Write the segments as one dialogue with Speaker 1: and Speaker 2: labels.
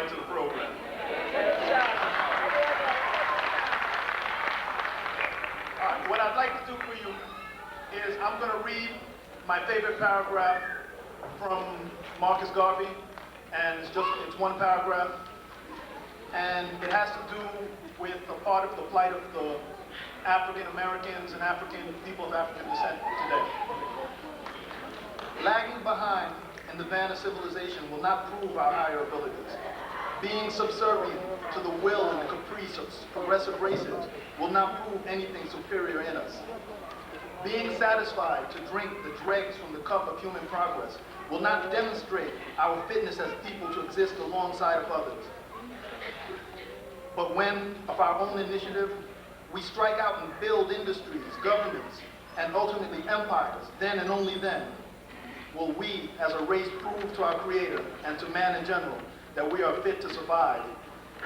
Speaker 1: right to the program. All right, what I'd like to do for you is I'm going to read my favorite paragraph from Marcus Garvey, and it's one paragraph, and it has to do with a part of the plight of the African Americans and people of African descent today. Lagging behind in the van of civilization will not prove our higher abilities. Being subservient to the will and the caprice of progressive races will not prove anything superior in us. Being satisfied to drink the dregs from the cup of human progress will not demonstrate our fitness as people to exist alongside of others. But when, of our own initiative, we strike out and build industries, governments, and ultimately empires, then and only then will we as a race prove to our Creator and to man in general that we are fit to survive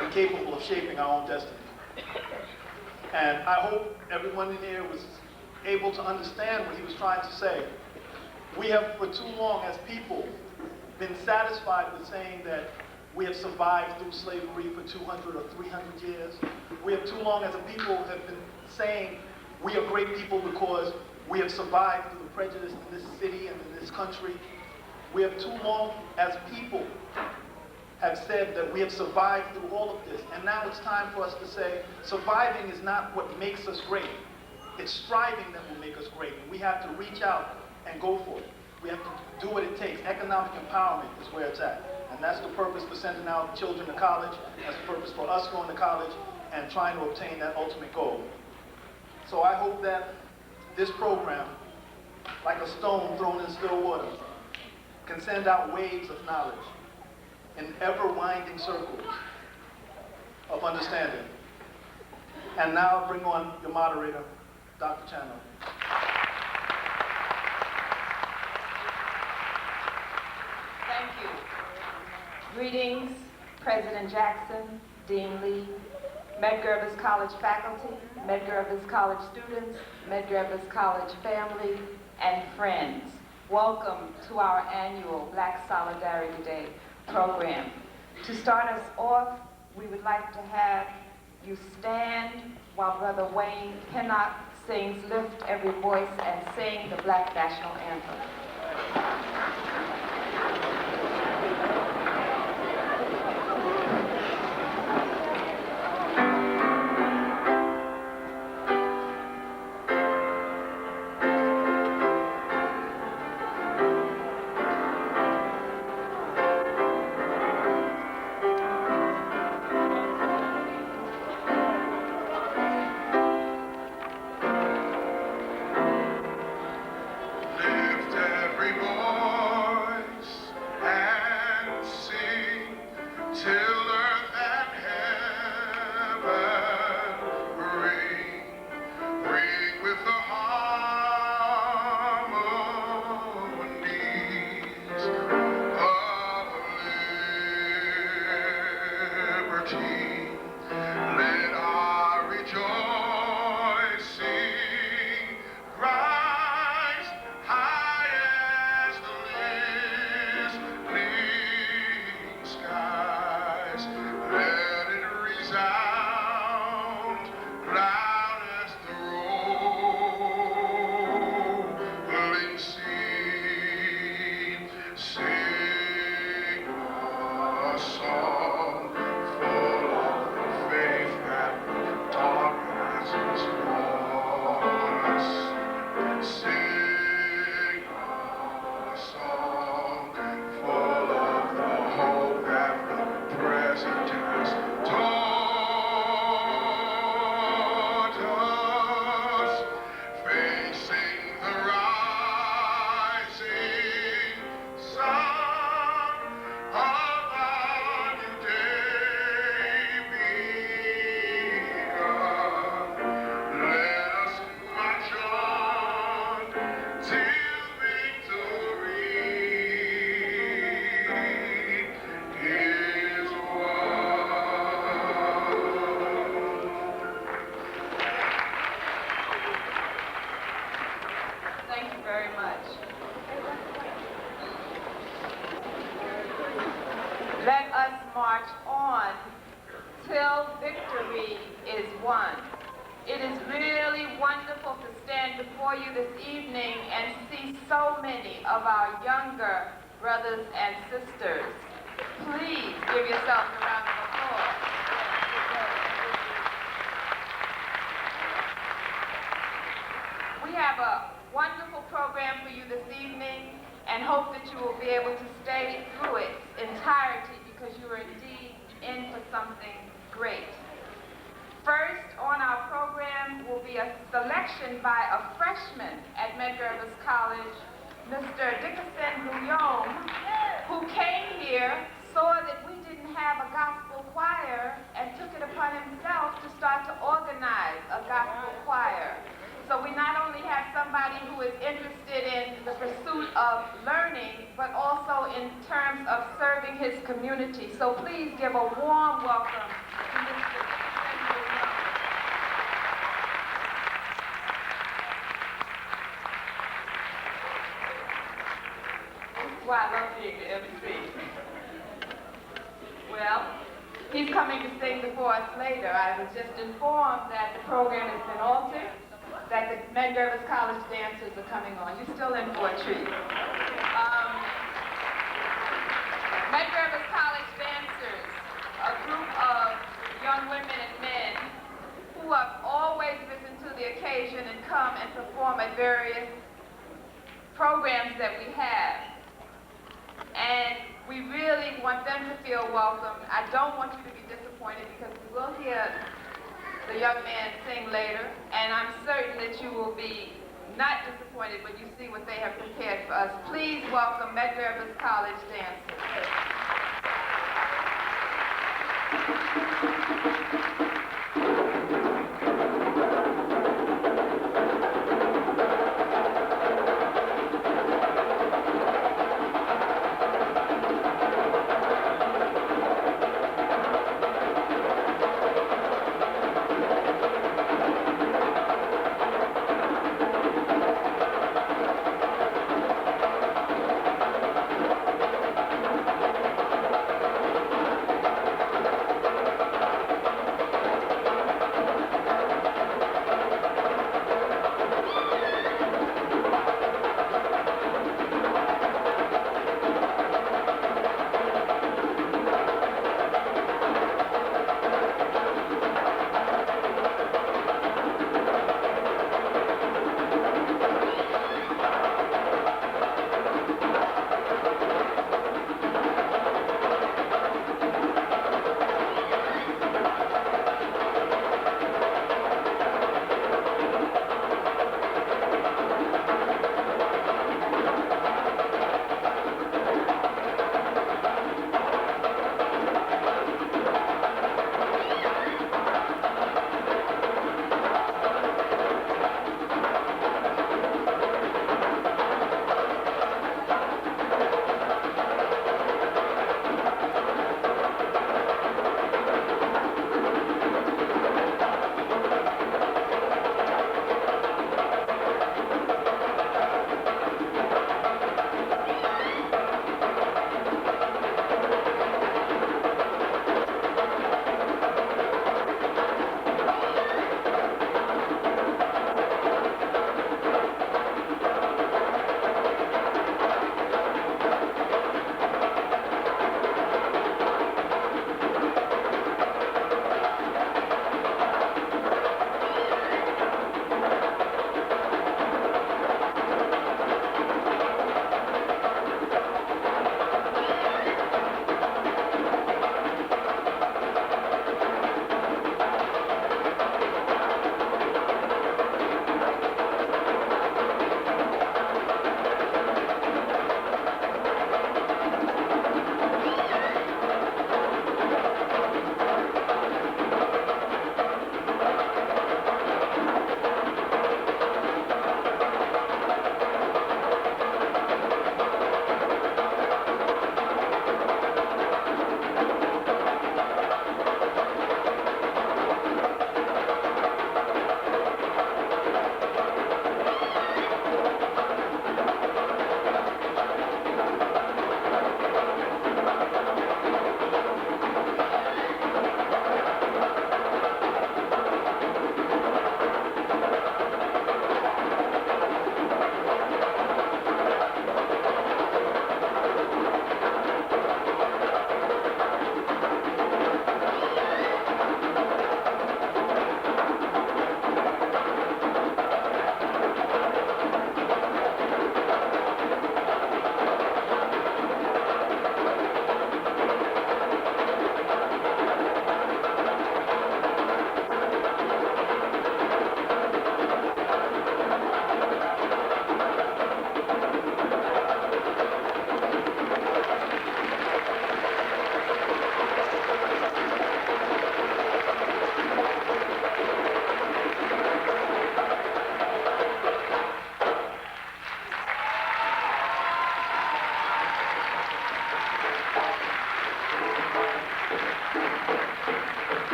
Speaker 1: and capable of shaping our own destiny. And I hope everyone in here was able to understand what he was trying to say. We have for too long as people been satisfied with saying that we have survived through slavery for 200 or 300 years. We have too long as a people have been saying we are great people because we have survived through the prejudice in this city and in this country. We have too long as people have said that we have survived through all of this. And now it's time for us to say surviving is not what makes us great. It's striving that will make us great. And we have to reach out and go for it. We have to do what it takes. Economic empowerment is where it's at. And that's the purpose for sending out children to college. That's the purpose for us going to college and trying to obtain that ultimate goal. So I hope that this program, like a stone thrown in still water, can send out waves of knowledge in ever-winding circles of understanding. And now I'll bring on your moderator, Dr. Chandler.
Speaker 2: Thank you. Greetings, President Jackson, Dean Lee, Medgar Evers College faculty, Medgar Evers College students, Medgar Evers College family, and friends. Welcome to our annual Black Solidarity Day program. To start us off, we would like to have you stand while Brother Wayne Pennock sings Lift Every Voice and sing the Black National Anthem. march on till victory is won. It is really wonderful to stand before you this evening and see so many of our younger brothers and sisters. Please give yourselves a round of applause. We have a wonderful program for you this evening and hope that you will be able to stay through its entirety because you are indeed in for something great. First on our program will be a selection by a freshman at Medgar Evers College, Mr. Guillaume, who came here, saw that we didn't have a gospel choir, and took it upon himself to start to organize a gospel choir. So we not only have somebody who is interested in the pursuit of learning, but also in terms of serving his community. So please give a warm welcome to Mr. Why I love being the MC. Well, he's coming to sing before us later. I was just informed that the program has been altered, that the Medgar Evers College dancers are coming on. You're still in for a treat. Medgar Evers College dancers, a group of young women and men who have always risen to the occasion and come and perform at various programs that we have. And we really want them to feel welcome. I don't want you to be disappointed because we will hear the young man sing later, and I'm certain that you will be not disappointed when you see what they have prepared for us. Please welcome Medgar Evers College dancers.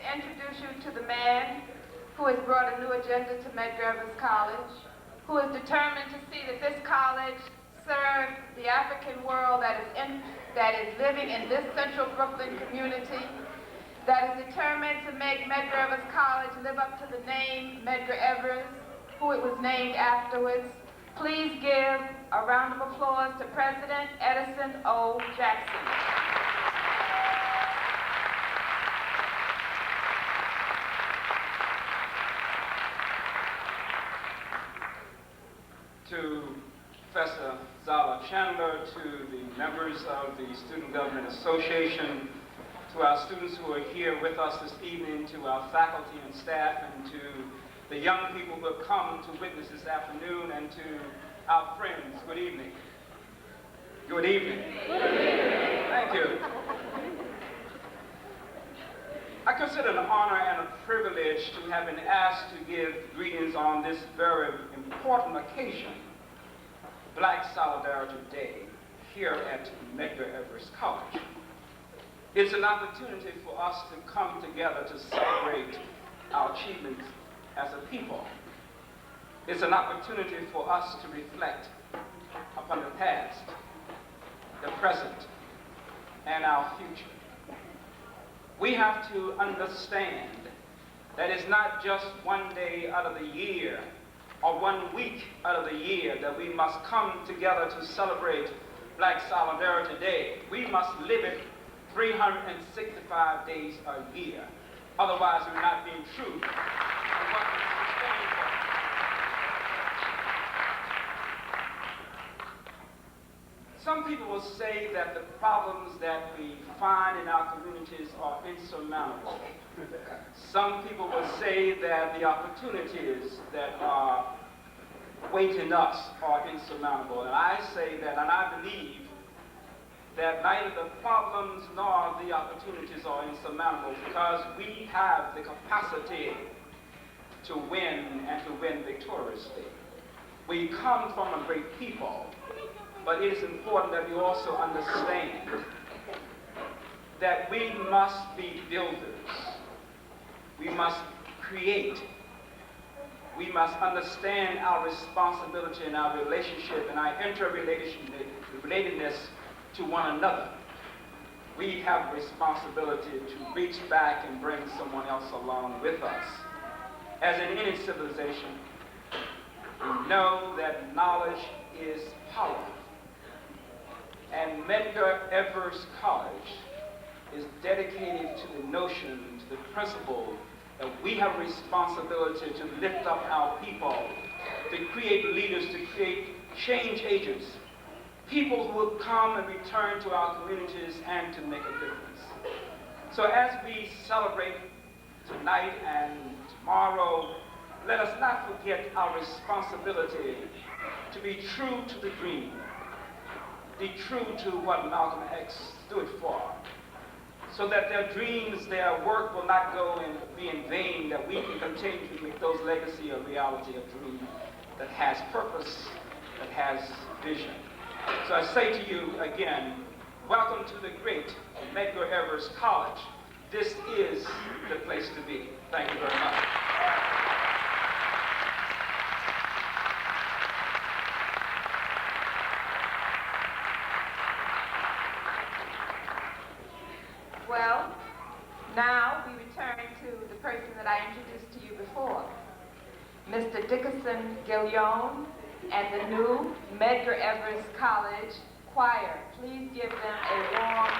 Speaker 2: to introduce you to the man who has brought a new agenda to Medgar Evers College, who is determined to see that this college serve the African world that is living in this central Brooklyn community, that is determined to make Medgar Evers College live up to the name Medgar Evers, who it was named afterwards. Please give a round of applause to President Edison O. Jackson.
Speaker 3: To Professor Zala Chandler, to the members of the Student Government Association, to our students who are here with us this evening, to our faculty and staff, and to the young people who have come to witness this afternoon, and to our friends, good evening. Good evening. Good evening. Thank you. I consider it an honor and a privilege to have been asked to give greetings on this very important occasion, Black Solidarity Day, here at Medgar Evers College. It's an opportunity for us to come together to celebrate our achievements as a people. It's an opportunity for us to reflect upon the past, the present, and our future. We have to understand that it's not just one day out of the year or 1 week out of the year that we must come together to celebrate Black Solidarity Day. We must live it 365 days a year. Otherwise, we're not being true to what we stand for. Some people will say that the problems that we find in our communities are insurmountable. Some people will say that the opportunities that are waiting us are insurmountable. And I say that, and I believe that neither the problems nor the opportunities are insurmountable, because we have the capacity to win and to win victoriously. We come from a great people, but it is important that we also understand that we must be builders. We must create. We must understand our responsibility and our relationship and our interrelatedness to one another. We have a responsibility to reach back and bring someone else along with us. As in any civilization, we know that knowledge is power. And Medgar Evers College is dedicated to the notion, to the principle, that we have a responsibility to lift up our people, to create leaders, to create change agents, people who will come and return to our communities and to make a difference. So as we celebrate tonight and tomorrow, let us not forget our responsibility to be true to the dream, be true to what Malcolm X stood for, so that their dreams, their work will not go and be in vain, that we can continue to make those legacy a reality, a dream that has purpose, that has vision. So I say to you again, welcome to the great Medgar Evers College. This is the place to be. Thank you very much.
Speaker 2: Well, now we return to the person that I introduced to you before, Mr. Dickerson Gillion and the new Medgar Evers College Choir. Please give them a warm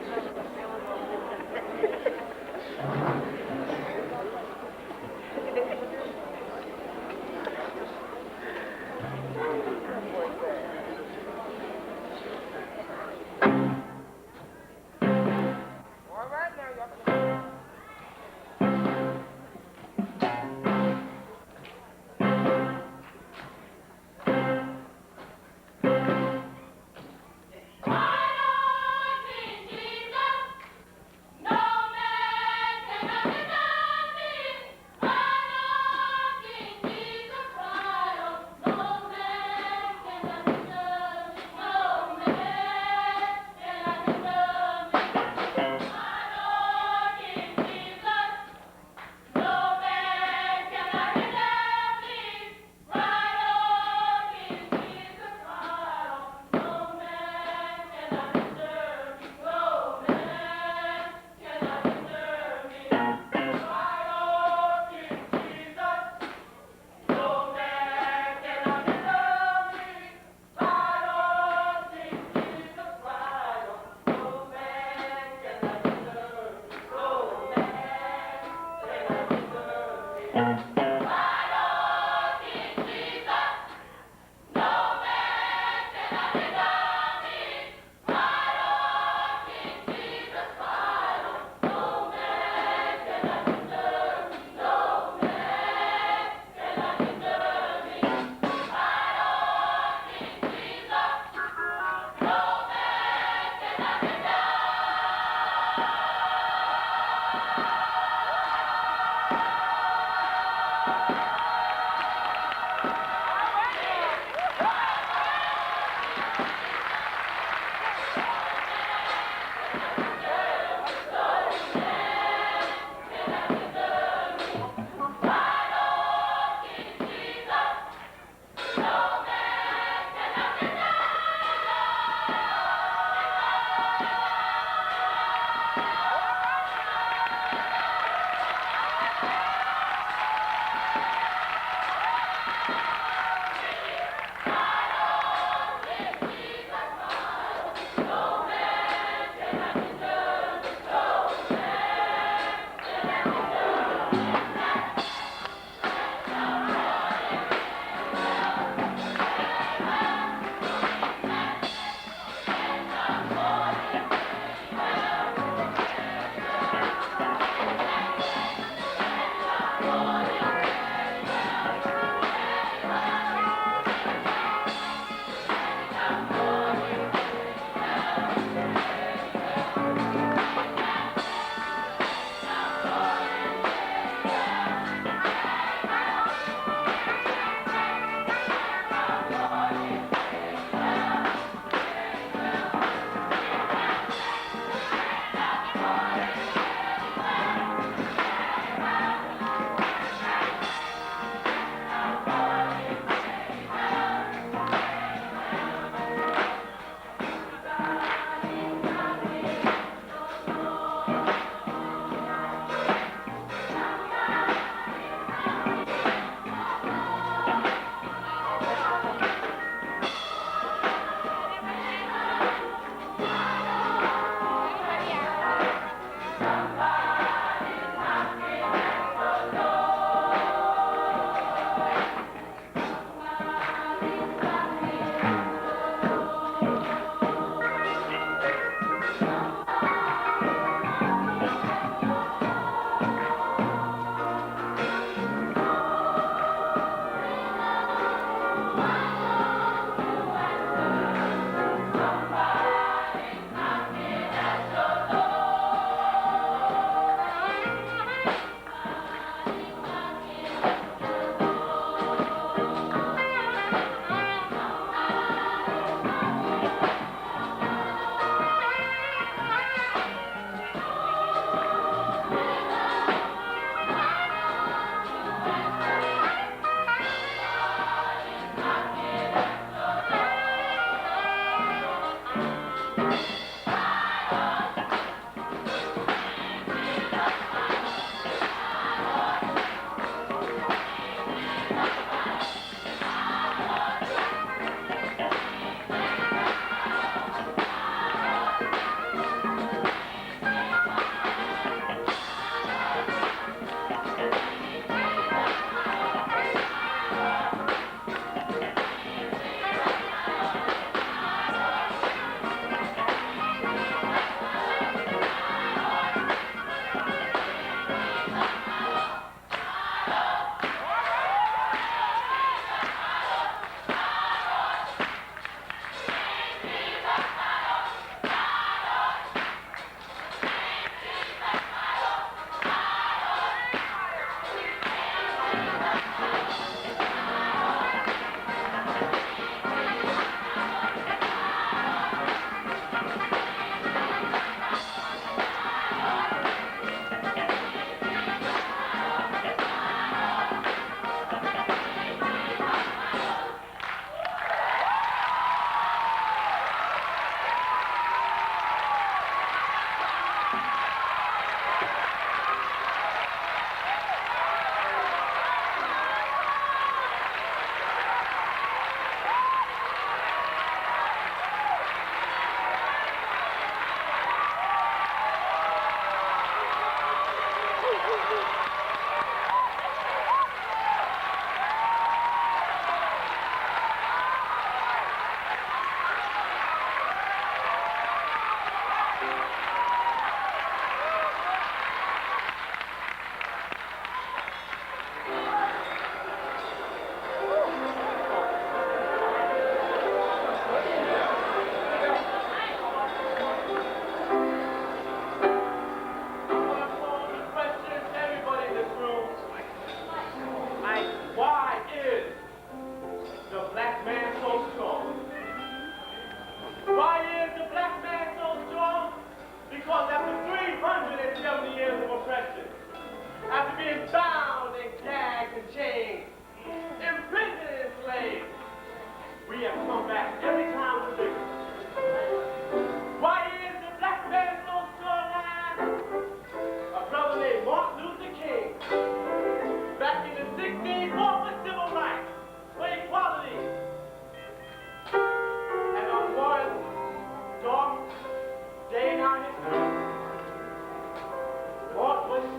Speaker 4: No man cannot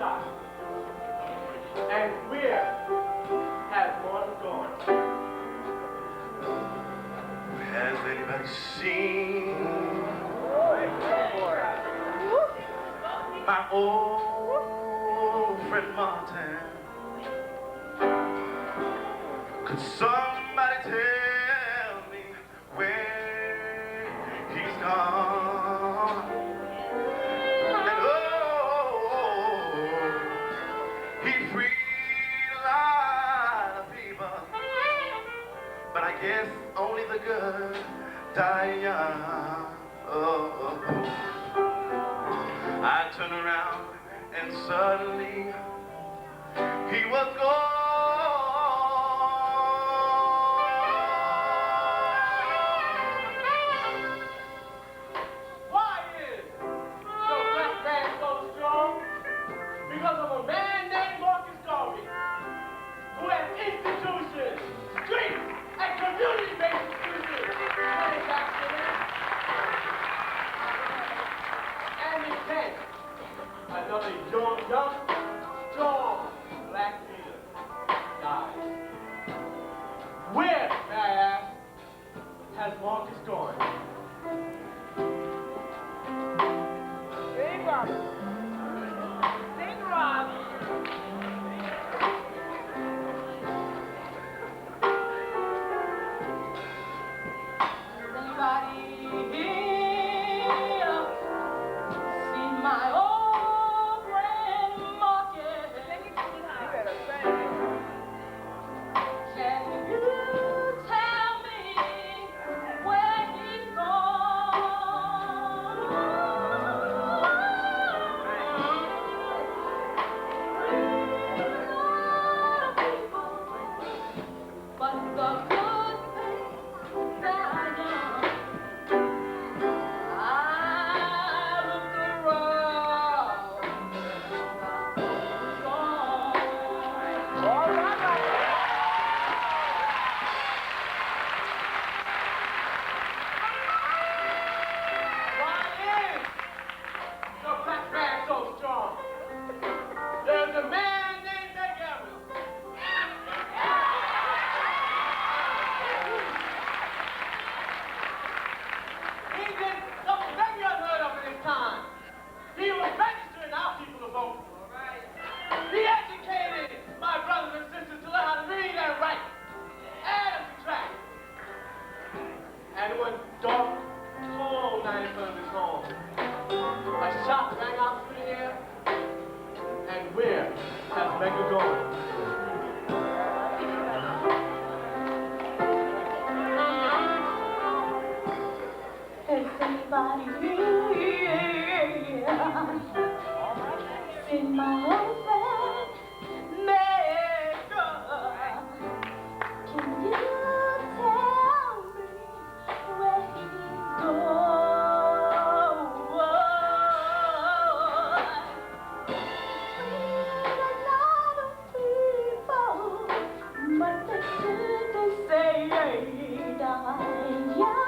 Speaker 4: shot. And where has Marcus gone?
Speaker 5: Has anybody seen my old friend Martin? Could somebody tell me where he's gone? And he freed a lot of people, but I guess only the good die young. I turned around and suddenly he was gone.
Speaker 4: Why is the black man so strong? Because of a man named Marcus Garvey, who has institutions, streets, and community-based institutions. And he can. Another young, strong black leader dies. Where, may I ask, has Marcus gone?
Speaker 2: Sing, Robert. Sing, Rob. Anybody here seen my old friend Marcus? Can you tell me where he's gone? But the good thing that I am, I looked around, all right.
Speaker 4: Why is the black man so strong? There's a man named Medgar Evers. He did something very unheard of in his time. He was registering our people to vote. He educated my brothers and sisters to learn how to read and write and subtract. And it was dark, cold night in front of his home. A shot rang out through the air. And where has Medgar gone?
Speaker 2: Has anybody here seen my old friend Medgar? Can you tell me where he's gone? With a lot of people, but they say die young.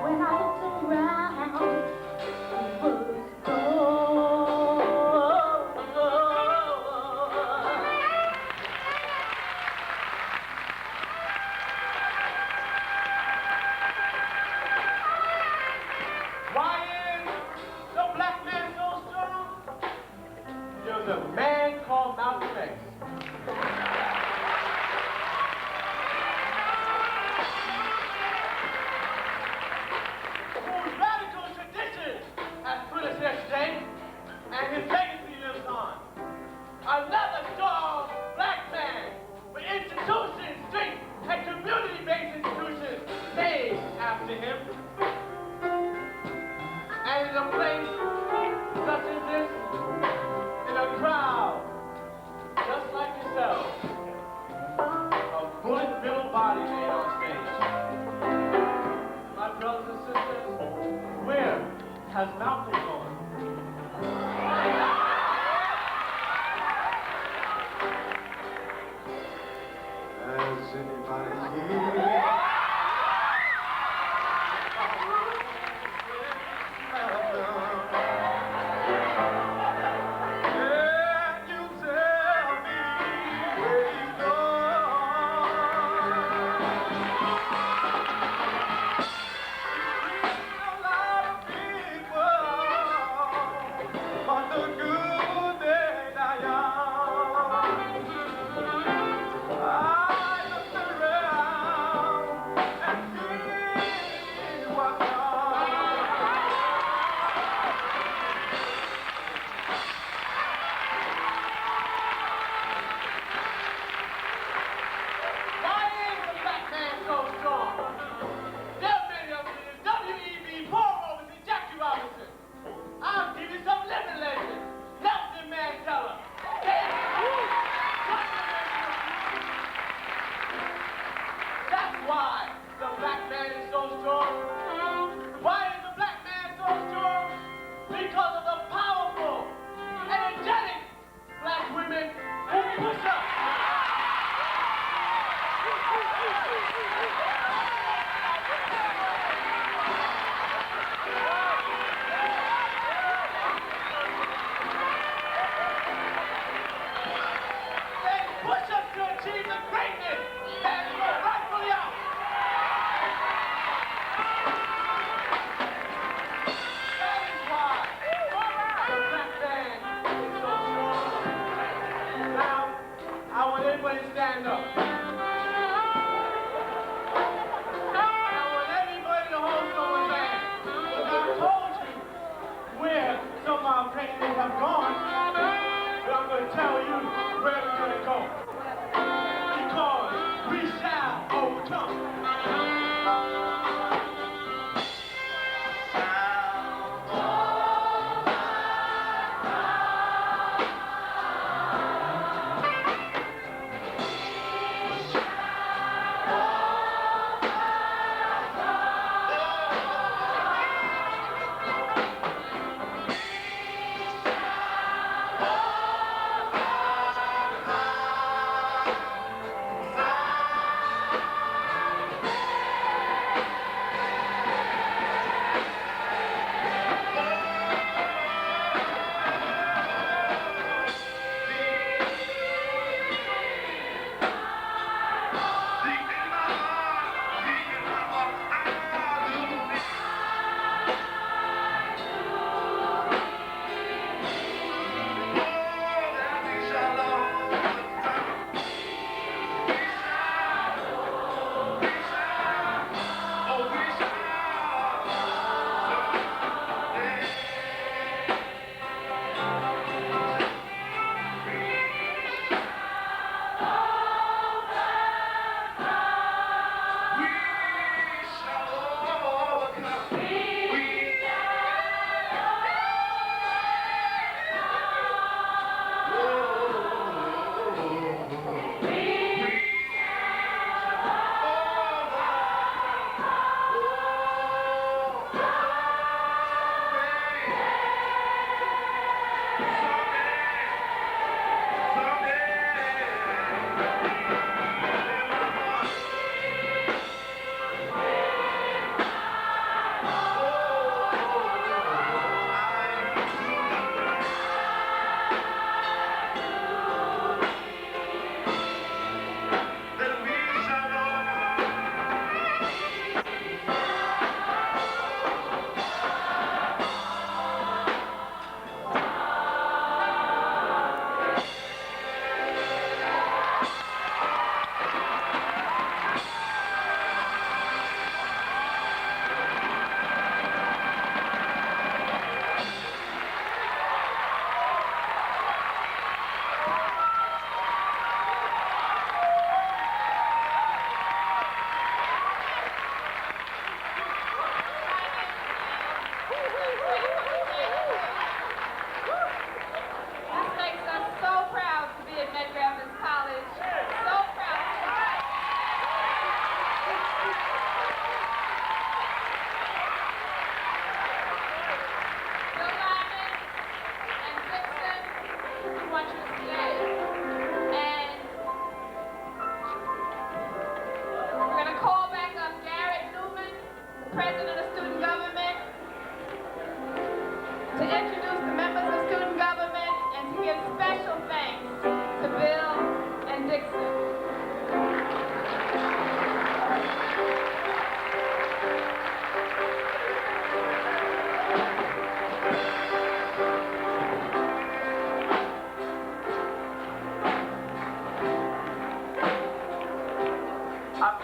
Speaker 2: When I looked around, he was
Speaker 4: Why is the black man so strong? There's a man called Malcolm X. Whose radical tradition has put us here today, and his legacy lives on. Another strong black man with institutions, streets, and community-based institutions named after him. And in a place such as this, in a crowd just like yourself, a bullet-riddled body laid on stage. My brothers and sisters, where has Malcolm gone?
Speaker 5: Has anybody here?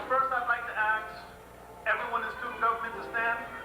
Speaker 5: First, I'd like to ask everyone in student government to stand.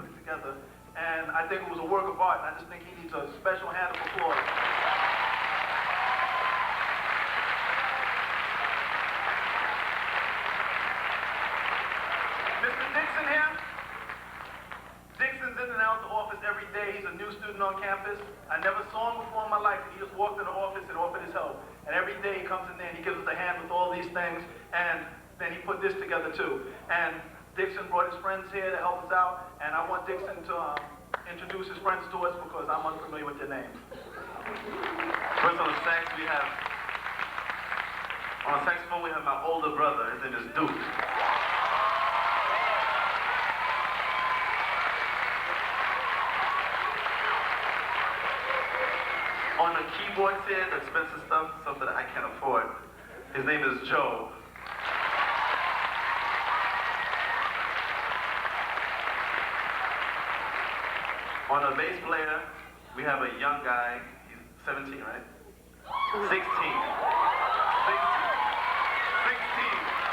Speaker 1: put it together. And I think it was a work of art, and I just think he needs a special hand of applause. Mr. Dixon here. Dixon's in and out the office every day. He's a new student on campus. I never saw him before in my life. He just walked in the office and offered his help. And every day he comes in there and he gives us a hand with all these things. And then he put this together too. And Dixon brought his friends here to help us out. And I want Dixon to introduce his friends to us because I'm unfamiliar with their names.
Speaker 5: First on the sax, we have, on the saxophone, we have my older brother. His name is Duke. On the keyboards here, the expensive stuff that I can't afford, his name is Joe. On the bass player, we have a young guy. He's 17, right? 16. 16.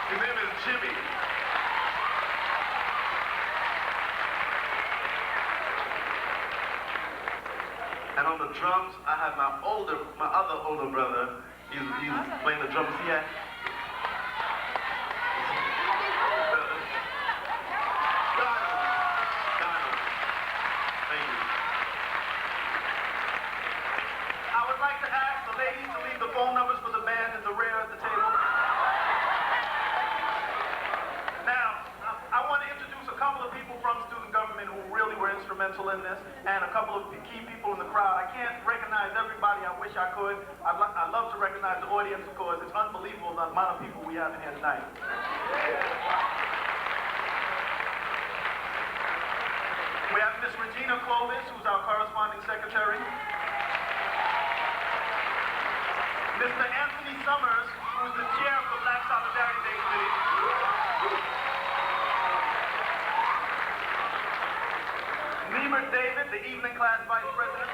Speaker 5: His name is Jimmy. And on the drums, I have my other older brother. He's playing the drums here. Thank you.
Speaker 1: I would like to ask the ladies to leave the phone numbers for the band in the rear at the table. Now, I want to introduce a couple of people from student government who really were instrumental in this, and a couple of key people in the crowd. I can't recognize everybody. I wish I could. I'd love to recognize the audience because it's unbelievable the amount of people we have in here tonight. We have Miss Regina Clovis, who's our corresponding secretary. Mr. Anthony Summers, who's the chair of the Black Solidarity Day Committee. Liebert David, the evening class vice president.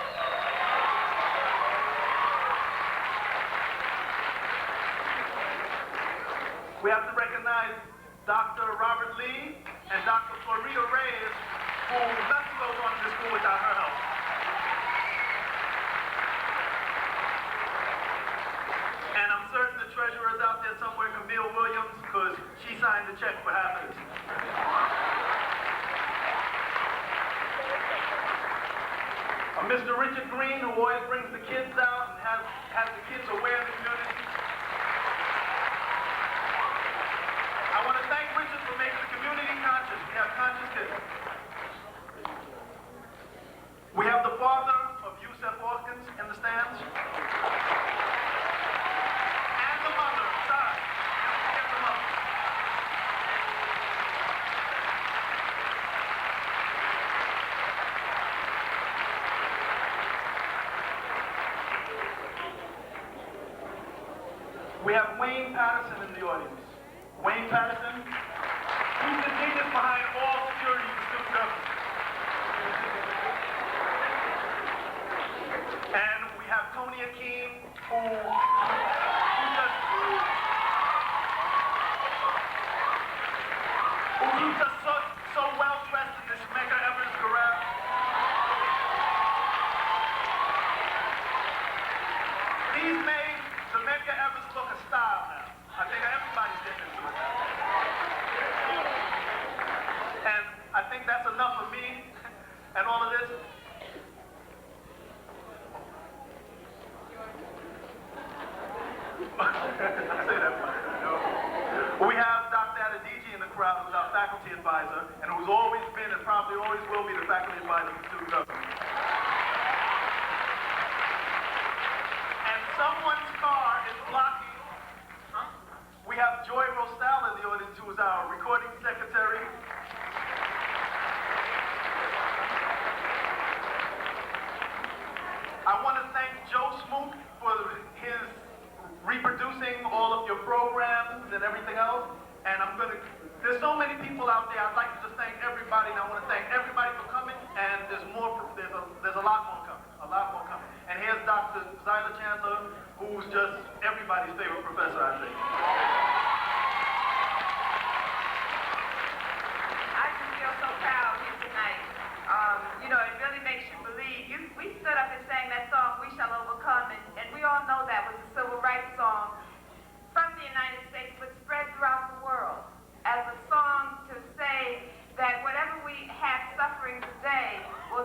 Speaker 1: We have to recognize Dr. Robert Lee and Dr. Florida Reyes, who nothing goes on in this school without her help. And I'm certain the treasurer is out there somewhere, Camille Williams, because she signed the check for half of this. Mr. Richard Green, who always brings the kids out and has the kids aware of the community. I want to thank Richard for making the community conscious. We have conscious kids. We have the father of Yusef Hawkins in the stands. And the mother, sorry. Don't forget the mother. We have Wayne Patterson in the audience. Wayne Patterson, he's the genius behind all security for student government. And we have Tony Akeem, who keeps us so well dressed in this Medgar Evers College. He's made the Medgar Evers look a style now. I think everybody's getting into it now. And I think that's enough for me and all of this. I say that. We have Dr. Adediji in the crowd, who's our faculty advisor, and who's always been and probably always will be the faculty advisor for student government. And someone's car is blocking. We have Joy Rosal in the audience, who is our recording secretary. I want to thank Joe Smook for his reproducing all of your programs and everything else. And there's so many people out there. I'd like to just thank everybody, and I want to thank everybody for coming. And there's a lot more coming, And here's Dr. Zyla Chandler, who's just everybody's favorite professor, I think.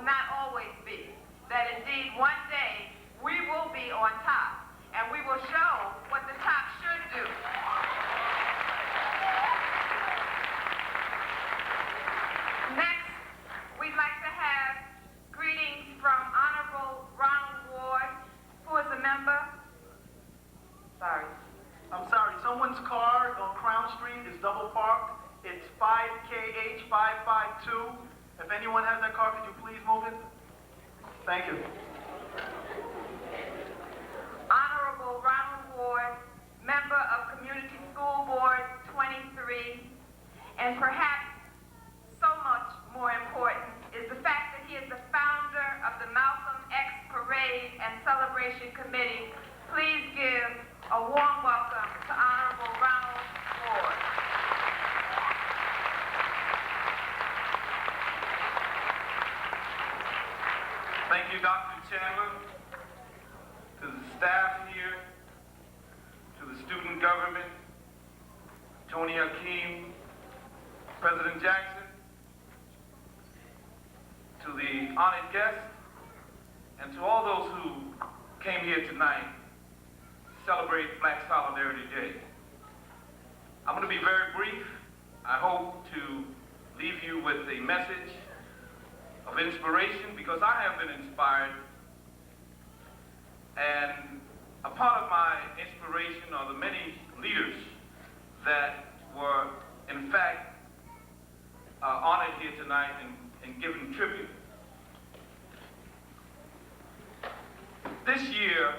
Speaker 2: not always be. That indeed one day we will be on top, and we will show what the top should do. Next, we'd like to have greetings from Honorable Ronald Ward, who is a member.
Speaker 1: I'm sorry, someone's car on Crown Street is double parked. It's 5KH552. If anyone has that car, could you please move it? Thank you.
Speaker 2: Honorable Ronald Ward, member of Community School Board 23, and perhaps so much more important is the fact that he is the founder of the Malcolm X Parade and Celebration Committee. Please give a warm welcome to Honorable Ronald Ward.
Speaker 5: Thank you, Dr. Chandler, to the staff here, to the student government, Tony Hakeem, President Jackson, to the honored guests, and to all those who came here tonight to celebrate Black Solidarity Day. I'm going to be very brief. I hope to leave you with a message of inspiration, because I have been inspired, and a part of my inspiration are the many leaders that were in fact honored here tonight and given tribute. This year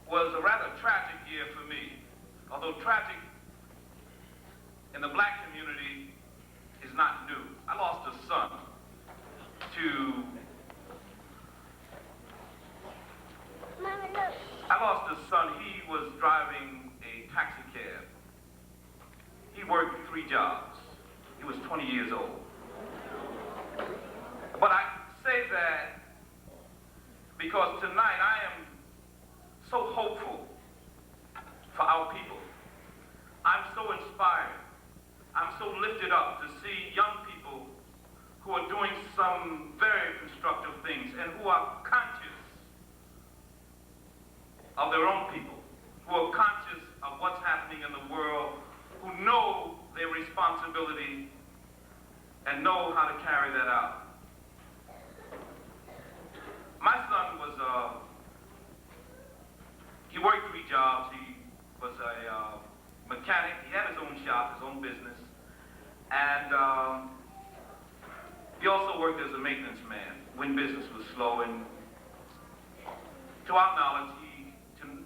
Speaker 5: was a rather tragic year for me, although tragic in the black community is not new. I lost a son He was driving a taxi cab. He worked 3 jobs. He was 20 years old. But I say that because tonight I am so hopeful for our people. I'm so inspired. I'm so lifted up to see young people who are doing some very constructive things and who are conscious of their own people, who are conscious of what's happening in the world, who know their responsibility and know how to carry that out. My son was, he worked 3 jobs. He was a mechanic. He had his own shop, his own business. And he also worked as a maintenance man when business was slow. And to our knowledge,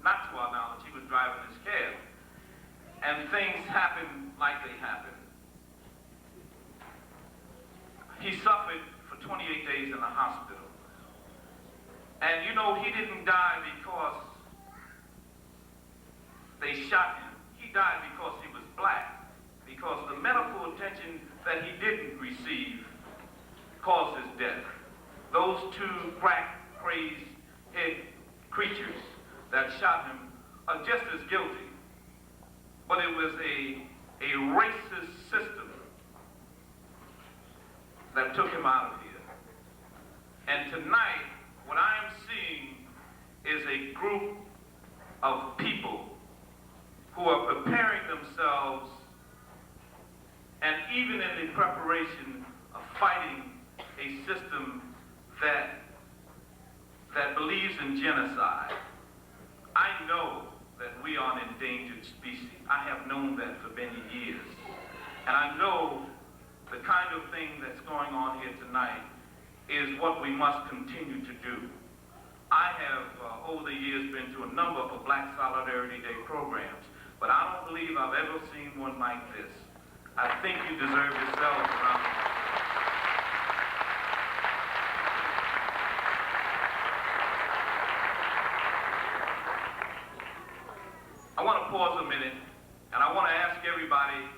Speaker 5: not to our knowledge, he was driving his cab. And things happened like they happened. He suffered for 28 days in the hospital. And you know, he didn't die because they shot him. He died because he was black. Because the medical attention that he didn't receive caused his death. Those 2 crack-crazed head creatures that shot him are just as guilty. But it was a racist system that took him out of here. And tonight, what I am seeing is a group of people who are preparing themselves, and even in the preparation of fighting a system that believes in genocide. I know that we are an endangered species. I have known that for many years. And I know the kind of thing that's going on here tonight is what we must continue to do. I have, over the years, been to a number of Black Solidarity Day programs, but I don't believe I've ever seen one like this. I think you deserve yourselves a round of applause. I want to pause a minute, and I want to ask everybody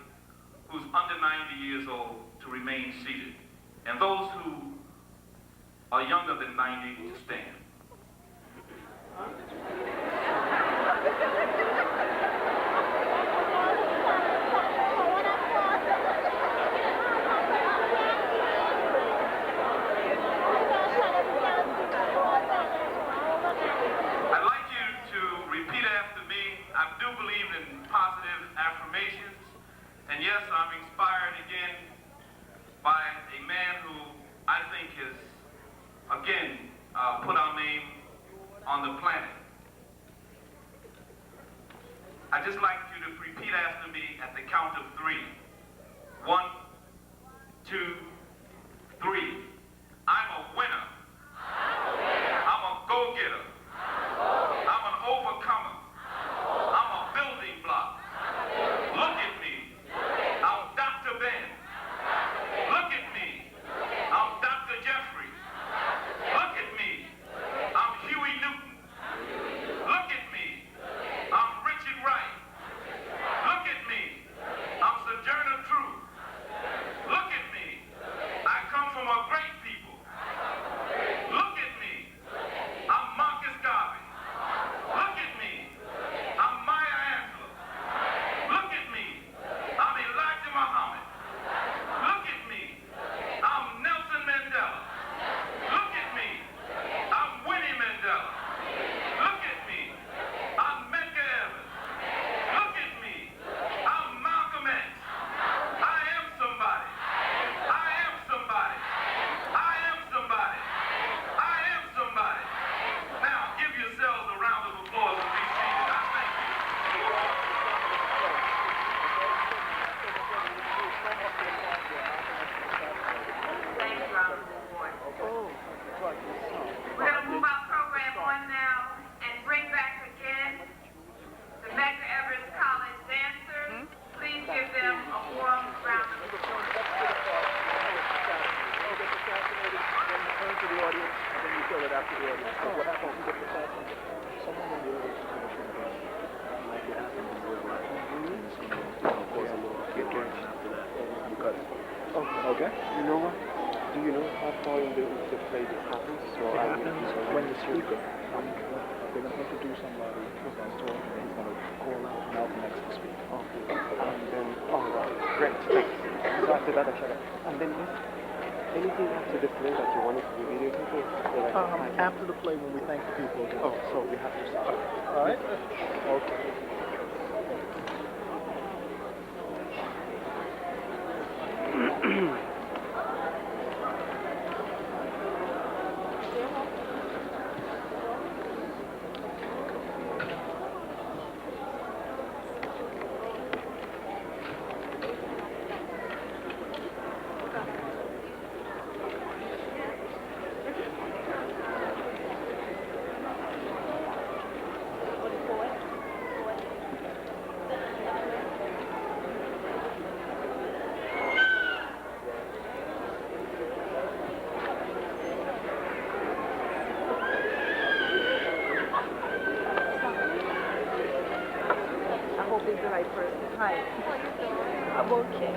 Speaker 5: who's under 90 years old to remain seated, and those who are younger than 90 to stand. I think has, again, put our name on the planet. I'd just like you to repeat after me at the count of 3. 1, 2, 3. I'm a winner. I'm a go-getter. I'm an overcomer. I'm a building block. Look at me. I'm Dr. Ben. Look at me. I'm Dr. Jeffrey. Look at me. I'm Huey Newton. Look at me. I'm Richard Wright. Look at me. I'm Sojourner Truth. Look at me. I come from a great people. Look at me. I'm Marcus Garvey. Look at me. I'm Maya Angelou. Look at me. I'm Elijah Muhammad. Look at me. I'm Nelson Mandela. Look at me. I'm Winnie Mandela. Look at me. I'm Medgar Evers. Look at me. I'm Malcolm X. I am somebody. I am somebody. I am somebody. I am somebody. Now give yourselves a round of applause and be seated. I thank you.
Speaker 2: Thank you, Honorable Board. We're going to move our program on now and bring back again the Medgar Evers College dancers. Please give them a warm round of applause.
Speaker 6: Okay. You know what? Do you know how far in the play this happens? So it happens when the speaker, they're going to introduce somebody who's going to talk and he's going to call out Malcolm X to speak. Okay. And then, great, thanks. So after that, I shut up. And then anything after the play that you wanted to reveal to people?
Speaker 1: After the play, when we thank the people again.
Speaker 6: Oh, so we have to start.
Speaker 1: All right? Okay.
Speaker 2: Hi. I'm okay.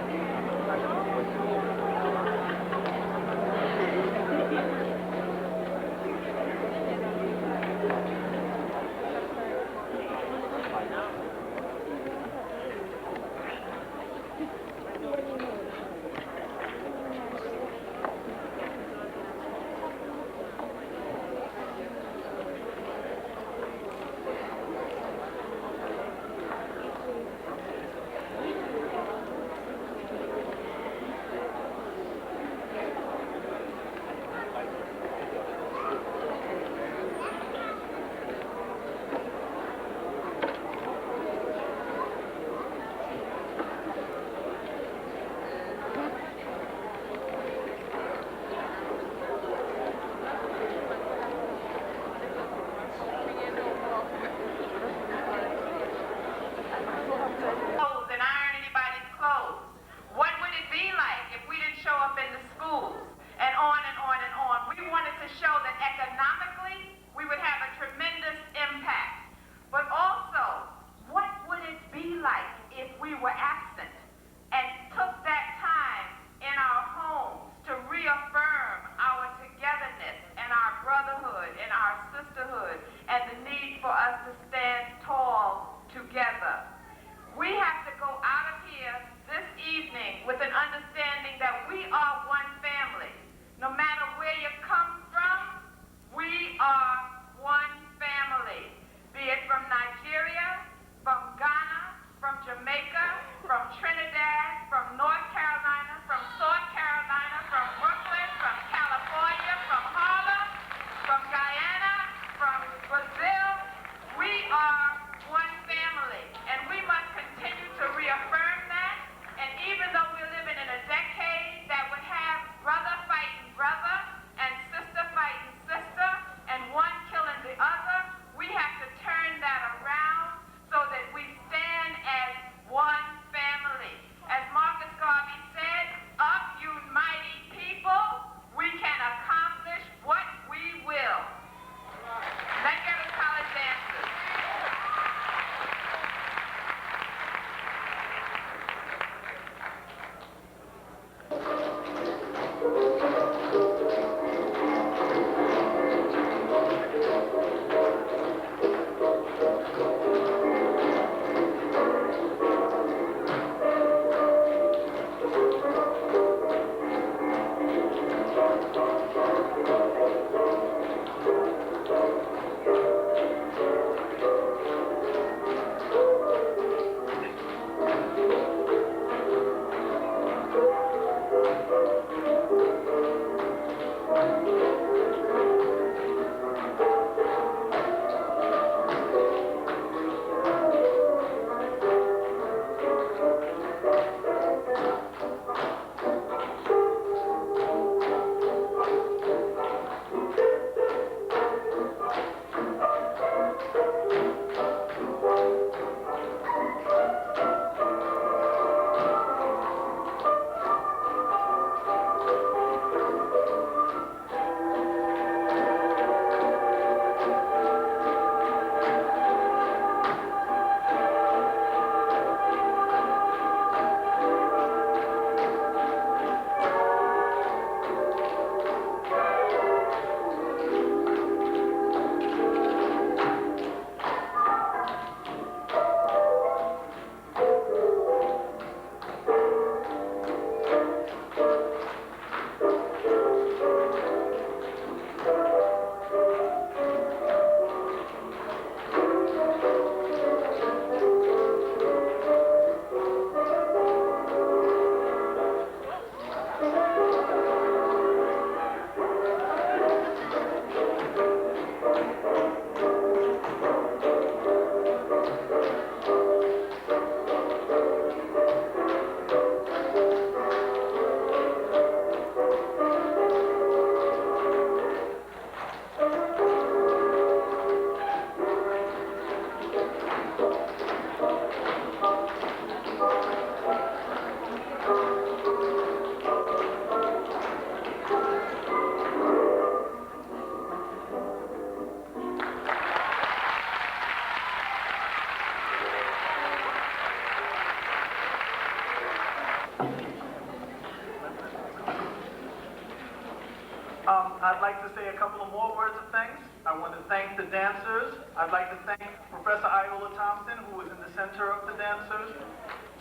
Speaker 1: I'd like to say a couple of more words of thanks. I want to thank the dancers. I'd like to thank Professor Iola Thompson, who is in the center of the dancers.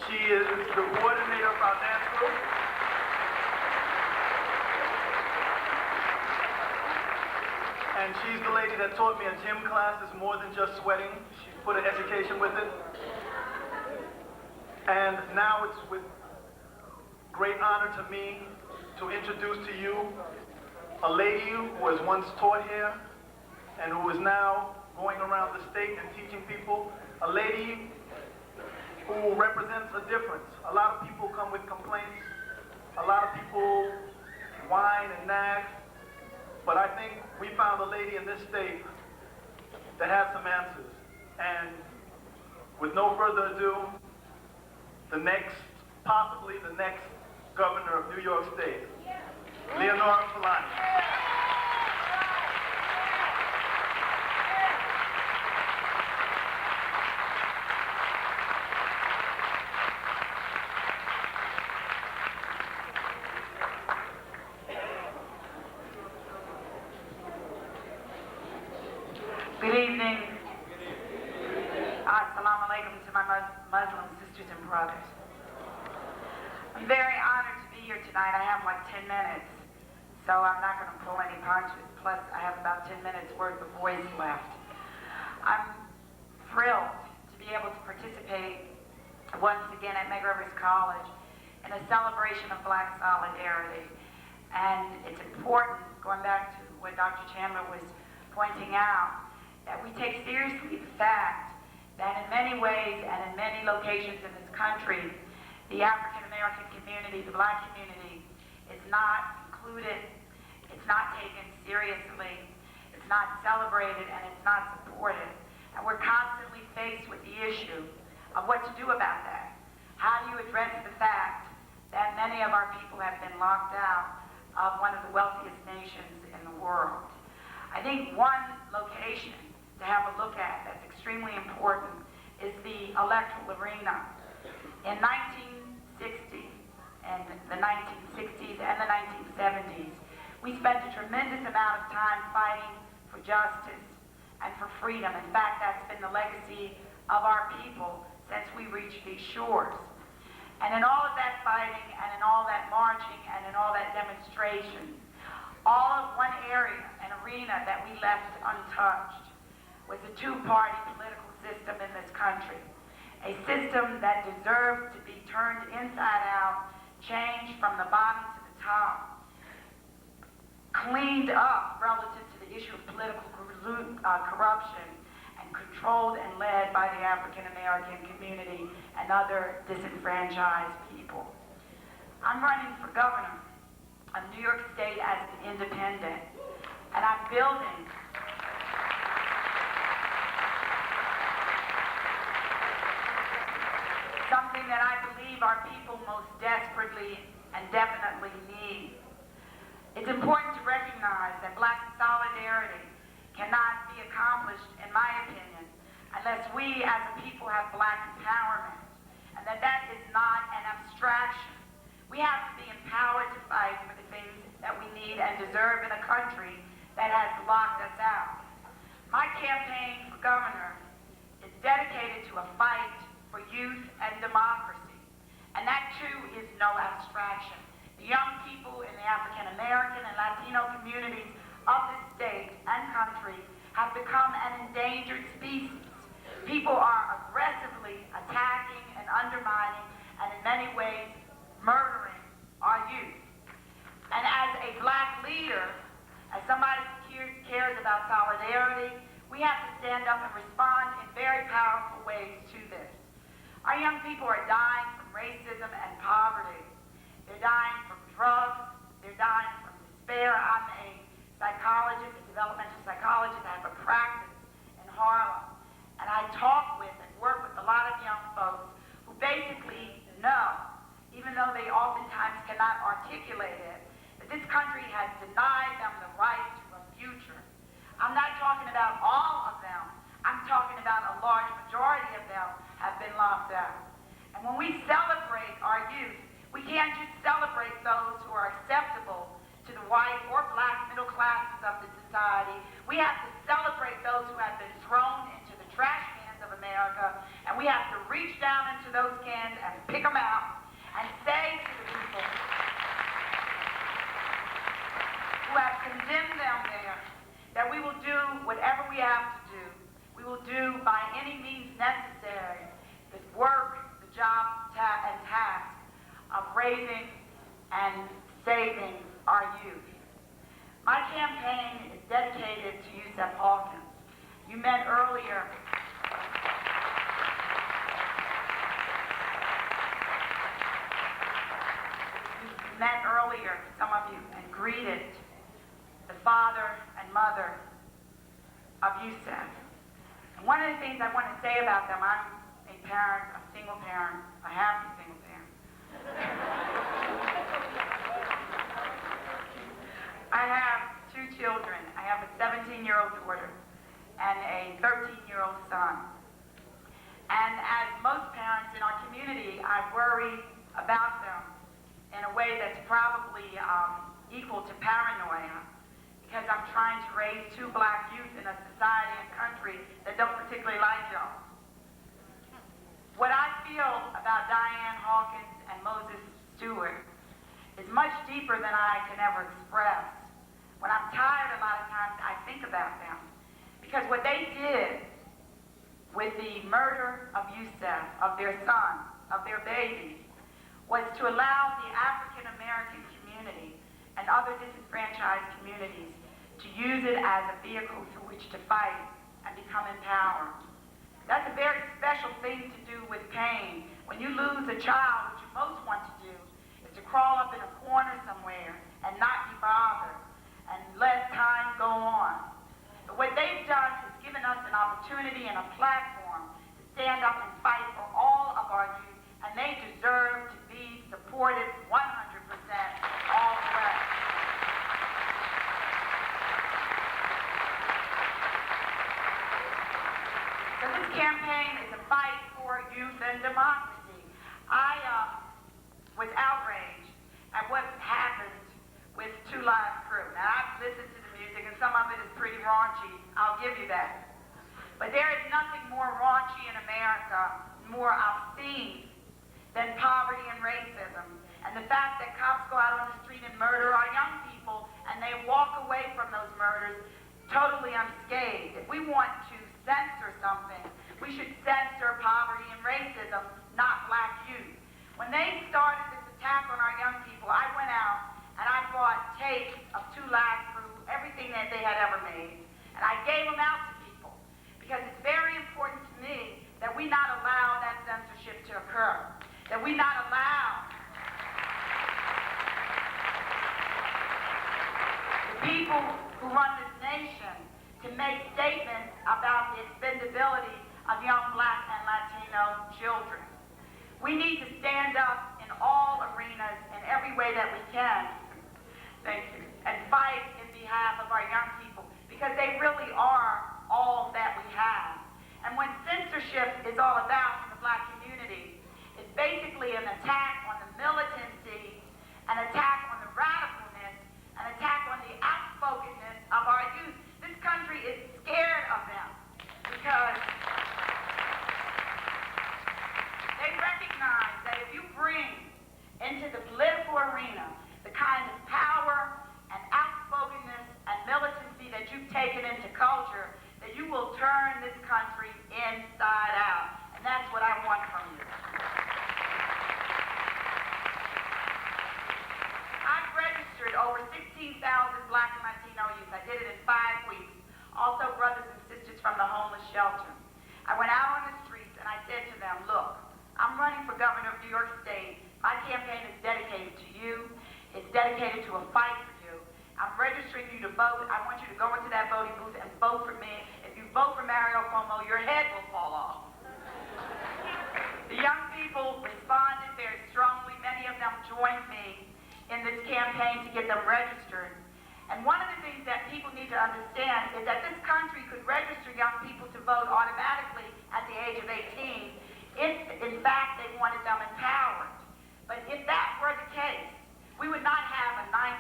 Speaker 1: She is the coordinator of our dance group. And she's the lady that taught me a gym class is more than just sweating. She put an education with it. And now it's with great honor to me to introduce to you a lady who was once taught here and who is now going around the state and teaching people. A lady who represents a difference. A lot of people come with complaints. A lot of people whine and nag. But I think we found a lady in this state that has some answers. And with no further ado, possibly the next governor of New York State, Leonora Fulani.
Speaker 7: Good evening. Assalamu alaikum to my Muslim sisters and brothers. I'm very honored to be here tonight. I have like 10 minutes, so I'm not going to pull any punches. Plus, I have about 10 minutes worth of voice left. I'm thrilled to be able to participate once again at Medgar Evers College in a celebration of Black solidarity. And it's important, going back to what Dr. Chandler was pointing out, that we take seriously the fact that in many ways and in many locations in this country, the African American community, the Black community, is not included, it's not taken seriously, it's not celebrated, and it's not supported. And we're constantly faced with the issue of what to do about that. How do you address the fact that many of our people have been locked out of one of the wealthiest nations in the world? I think one location to have a look at that's extremely important is the electoral arena. In 1960, and the 1960s and the 1970s, we spent a tremendous amount of time fighting for justice and for freedom. In fact, that's been the legacy of our people since we reached these shores. And in all of that fighting, and in all that marching, and in all that demonstration, all of one area, an arena that we left untouched, was a two-party political system in this country. A system that deserved to be turned inside out, changed from the bottom to the top, cleaned up relative to the issue of political corruption, and controlled and led by the African American community and other disenfranchised people. I'm running for governor of New York State as an independent, and I'm building something that I believe our people most desperately and definitely need. It's important to recognize that Black solidarity cannot be accomplished, in my opinion, unless we as a people have Black empowerment, and that is not an abstraction. We have to be empowered to fight for the things that we need and deserve in a country that has locked us out. My campaign for governor is dedicated to a fight for youth and democracy. And that too is no abstraction. The young people in the African American and Latino communities of this state and country have become an endangered species. People are aggressively attacking and undermining and in many ways murdering our youth. And as a Black leader, as somebody who cares about solidarity, we have to stand up and respond in very powerful ways to this. Our young people are dying from racism and poverty. They're dying from drugs. They're dying from despair. I'm a psychologist, a developmental psychologist. I have a practice in Harlem. And I talk with and work with a lot of young folks who basically know, even though they oftentimes cannot articulate it, that this country has denied them the right to a future. I'm not talking about all of them. I'm talking about a large majority of them have been locked out. And when we celebrate our youth, we can't just celebrate those who are acceptable to the white or black middle classes of the society. We have to celebrate those who have been thrown into the trash cans of America, and we have to reach down into those cans and pick them out and say to the people who have condemned them there that we will do whatever we have to do. We will do by any means necessary the work, the job and task of raising and saving our youth. My campaign is dedicated to Yusef Hawkins. You met earlier some of you, and greeted the father and mother of Yusef. And one of the things I want to say about them, I'm a parent, a single parent, a happy single parent. I have two children. I have a 17-year-old daughter and a 13-year-old son. And as most parents in our community, I worry about them in a way that's probably equal to paranoia, because I'm trying to raise two black youth in a society and country that don't particularly like y'all. What I feel about Diane Hawkins and Moses Stewart is much deeper than I can ever express. When I'm tired, a lot of times I think about them, because what they did with the murder of Yusef, of their son, of their baby, was to allow the African American community and other disenfranchised communities to use it as a vehicle through which to fight and become empowered. That's a very special thing to do with pain. When you lose a child, what you most want to do is to crawl up in a corner somewhere and not be bothered and let time go on. But what they've done is given us an opportunity and a platform to stand up and fight for all of our youth, and they deserve to be supported 100% all the way. So this campaign is a fight for youth and democracy. I was outraged at what happened with Two Live Crew. Now, I've listened to the music, and some of it is pretty raunchy. I'll give you that. But there is nothing more raunchy in America, more obscene, than poverty and racism. And the fact that cops go out on the street and murder our young people, and they walk away from those murders totally unscathed. If we want to censor something, we should censor poverty and racism, not black youth. When they started this attack on our young people, I went out and I bought tapes of Two Live Crew, everything that they had ever made, and I gave them out to people, because it's very important to me that we not allow that censorship to occur, that we not allow the people who run this nation to make statements about the expendability of young black and Latino children. We need to stand up in all arenas in every way that we can, thank you, and fight in behalf of our young people, because they really are all that we have. And what censorship is all about in the black community is basically an attack on the militancy, an attack on the radicalness, an attack on the outspokenness of our youth. This country is scared of them because they recognize that if you bring into the political arena the kind of power and outspokenness and militancy that you've taken into culture, that you will turn this country inside out. And that's what I want from you. I've registered over 16,000 black and Latino youth. I did it in 5 weeks. Also brothers and sisters from the homeless shelter. I went out on the streets and I said to them, look, I'm running for governor of New York State. My campaign is dedicated to you. It's dedicated to a fight for you. I'm registering you to vote. I want you to go into that voting booth and vote for me. If you vote for Mario Cuomo, your head will fall off. The young people responded very strongly. Many of them joined me in this campaign to get them registered. And one of the things that people need to understand is that this country could register young people to vote automatically at the age of 18 if, in fact, they wanted them empowered. But if that were the case, we would not have a 99%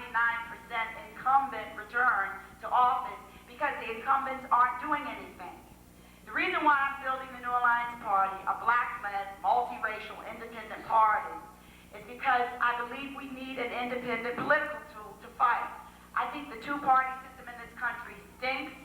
Speaker 7: incumbent return to office because the incumbents aren't doing anything. The reason why I'm building the New Alliance Party, a black-led, multiracial, independent party, is because I believe we need an independent political tool to fight. I think the two-party system in this country stinks.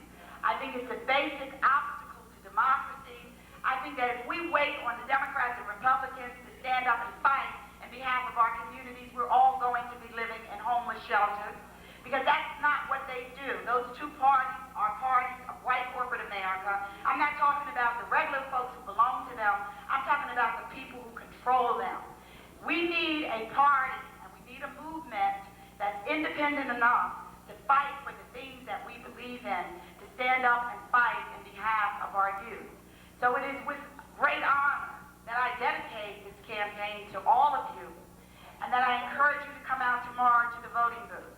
Speaker 7: I think it's a basic obstacle to democracy. I think that if we wait on the Democrats and Republicans to stand up and fight on behalf of our communities, we're all going to be living in homeless shelters, because that's not what they do. Those two parties are parties of white corporate America. I'm not talking about the regular folks who belong to them. I'm talking about the people who control them. We need a party, and we need a movement that's independent enough to fight for the things that we believe in, to stand up and fight in behalf of our youth. So it is with great honor that I dedicate this campaign to all of you, and that I encourage you to come out tomorrow to the voting booth.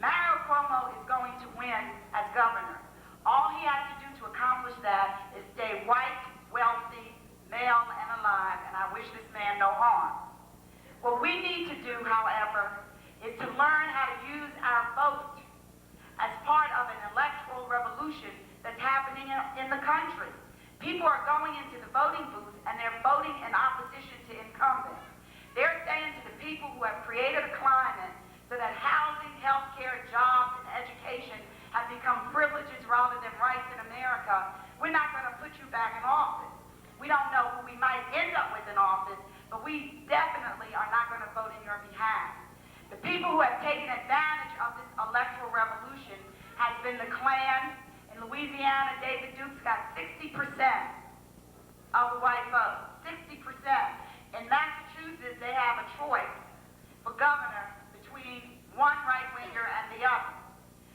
Speaker 7: Mario Cuomo is going to win as governor. All he has to do to accomplish that is stay white, wealthy, male, and alive, and I wish this man no harm. What we need to do, however, is to learn how to use our vote as part of an electoral revolution that's happening in the country. People are going into the voting booths and they're voting in opposition to incumbents. They're saying to the people who have created a climate so that housing, healthcare, jobs, and education have become privileges rather than rights in America, we're not going to put you back in office. We don't know who we might end up with in office, but we definitely are not going to vote in your behalf. The people who have taken advantage of this electoral revolution has been the Klan. In Louisiana, David Duke's got 60% of the white vote, 60%. In Massachusetts, they have a choice for governor between one right-winger and the other.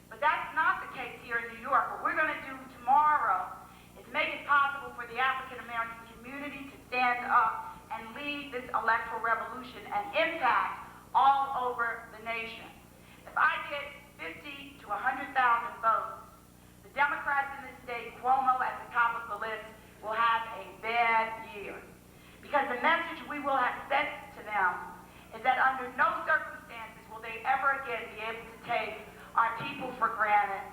Speaker 7: But that's not the case here in New York. What we're going to do tomorrow is make it possible for the African-American community to stand up and lead this electoral revolution and impact all over the nation. If I get 50 to 100,000 votes, the Democrats in this state, Cuomo at the top of the list, will have a bad year. Because the message we will have sent to them is that under no circumstances will they ever again be able to take our people for granted.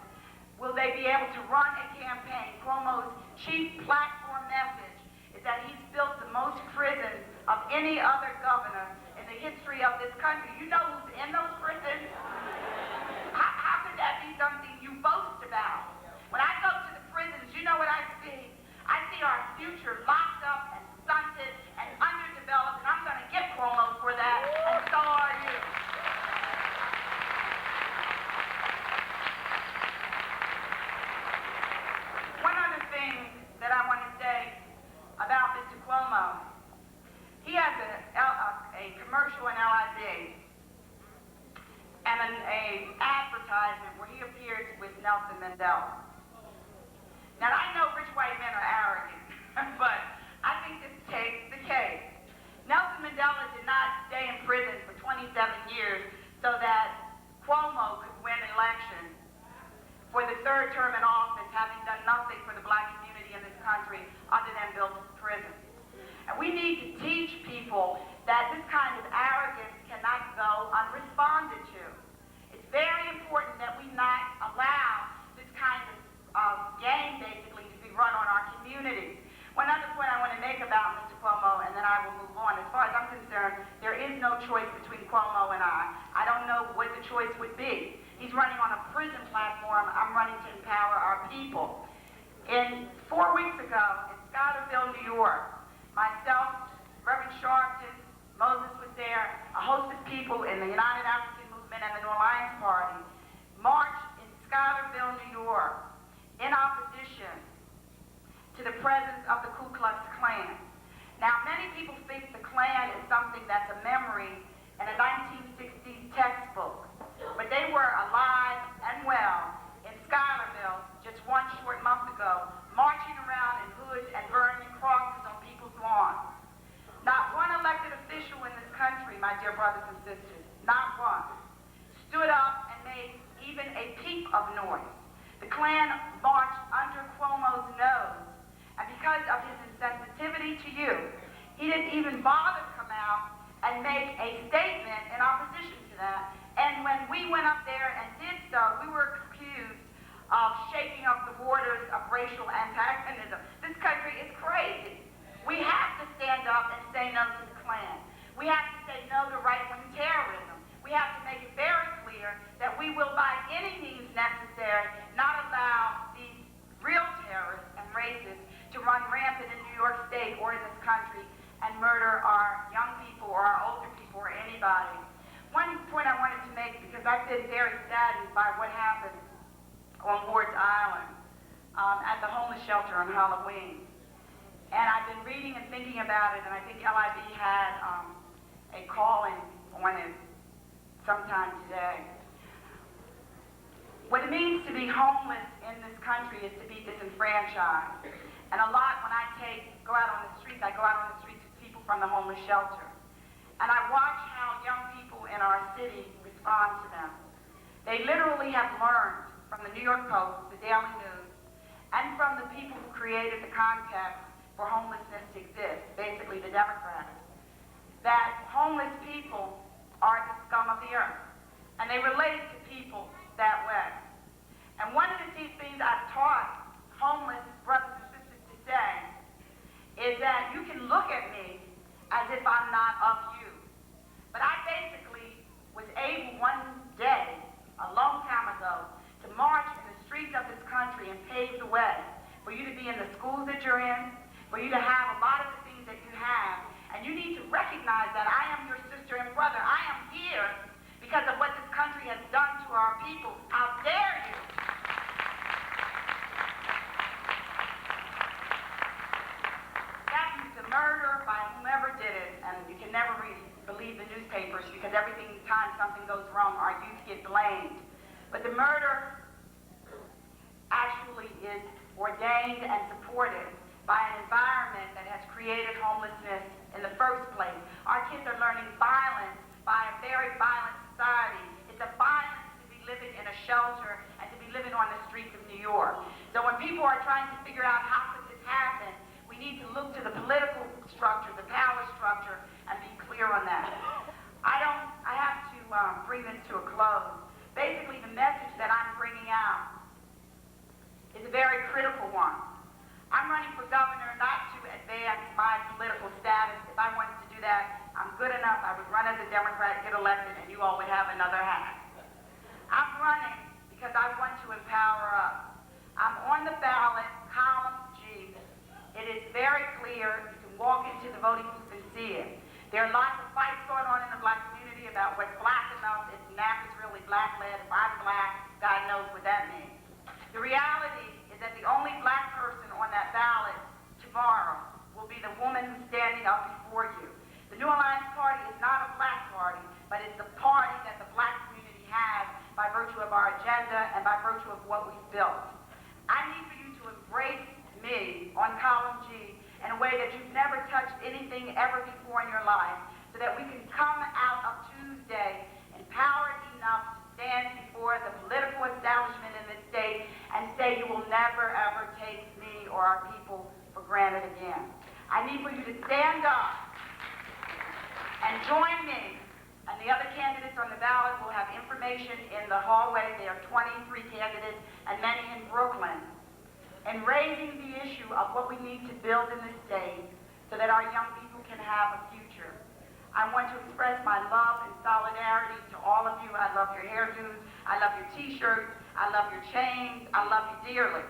Speaker 7: Will they be able to run a campaign? Cuomo's chief platform message is that he's built the most prisons of any other governor in the history of this country. You know who's in those prisons? How could that be something you boast about? When I go to the prisons, you know what I see? I see our future locked up and stunted and underdeveloped, and I'm going to get Cuomo for that, and so are you. One other thing that I want to say about Mr. Cuomo, he has a commercial in LIB and an advertisement where he appears with Nelson Mandela. Now, I know rich white men are arrogant, but I think this takes the case. Nelson Mandela did not stay in prison for 27 years so that Cuomo could win an election for the third term in office, having done nothing for the black community in this country other than build prisons. And we need to teach people that this kind of arrogance cannot go unresponded to. It's very important that we not allow this kind of game, basically, to be run on our communities. One other point I want to make about Mr. Cuomo, and then I will move on. As far as I'm concerned, there is no choice between Cuomo and I. I don't know what the choice would be. He's running on a prison platform. I'm running to empower our people. 4 weeks ago, in Schuylerville, New York, myself, Reverend Sharpton, Moses was there, a host of people in the United African Movement and the New Alliance Party marched in Schuylerville, New York, in opposition to the presence of the Ku Klux Klan. Now, many people think the Klan is something that's a memory in a 1960s textbook, but they were alive and well in Schuylerville just one short month ago, marching around in hoods and burning crosses on people's lawns. Not one elected official in this country, my dear brothers and sisters, not one, stood up and made even a peep of noise. The Klan marched under Cuomo's nose, and because of his insensitivity to you, he didn't even bother to come out and make a statement in opposition to that, And when we went up there and did so, we were accused of shaking up the borders of racial antagonism. This country is crazy. We have to stand up and say no to the Klan. We have to say no to right-wing terrorism. We have to make it very clear that we will, by any means necessary, not allow these real terrorists and racists to run rampant in New York State or in this country and murder our young people or our older people or anybody. One point I wanted to make, because I've been very saddened by what happened on Ward's Island at the homeless shelter on Halloween. And I've been reading and thinking about it, and I think LIB had a calling on it sometime today. What it means to be homeless in this country is to be disenfranchised. And a lot, when I go out on the streets with people from the homeless shelter. And I watch how young people in our city respond to them. They literally have learned from the New York Post, the Daily News, and from the people who created the context for homelessness to exist, basically the Democrats, that homeless people are the scum of the earth. And they relate to people that way. And one of the things I've taught homeless brothers and sisters to say is that you can look at me as if I'm not of you. But I basically was able one day, a long time ago, to march in the streets of this country and pave the way for you to be in the schools that you're in, for you to have a lot of the things that you have. And you need to recognize that I am your sister and brother. I am here because of what this country has done to our people. How dare you? That is the murder by whomever did it, and you can never believe the newspapers because every time something goes wrong, our youth get blamed. But the murder actually is ordained and supported by an environment that has created homelessness in the first place. Our kids are learning violence by a very violent society. It's a violence to be living in a shelter and to be living on the streets of New York. So when people are trying to figure out how could this happen, we need to look to the political structure, the power structure, and be clear on that. I have to bring this to a close. Basically, the message that I'm bringing out is a very critical one. I'm running for governor not to advance my political status. If I wanted to do that, I'm good enough. I would run as a Democrat, get elected, and you all would have another hat. I'm running because I want to empower us. I'm on the ballot, column G. It is very clear. You can walk into the voting booth and see it. There are lots of fights going on in the black community about what's black enough. If NAP is really black led, if I'm black, God knows what that means. The reality is that the only black person on that ballot tomorrow will be the woman who's standing up before you. The New Alliance Party is not a black party, but it's the party that the black community has by virtue of our agenda and by virtue of what we've built. I need for you to embrace me on column G in a way that you've never touched anything ever before in your life, so that we can come out of Tuesday empowered enough to stand before the political establishment in this state and say you will never ever take me or our people for granted again. I need for you to stand up and join me, and the other candidates on the ballot will have information in the hallway. There are 23 candidates and many in Brooklyn, and raising the issue of what we need to build in this state so that our young people can have a future. I want to express my love and solidarity to all of you. I love your hairdos, I love your t-shirts, I love your chains, I love you dearly.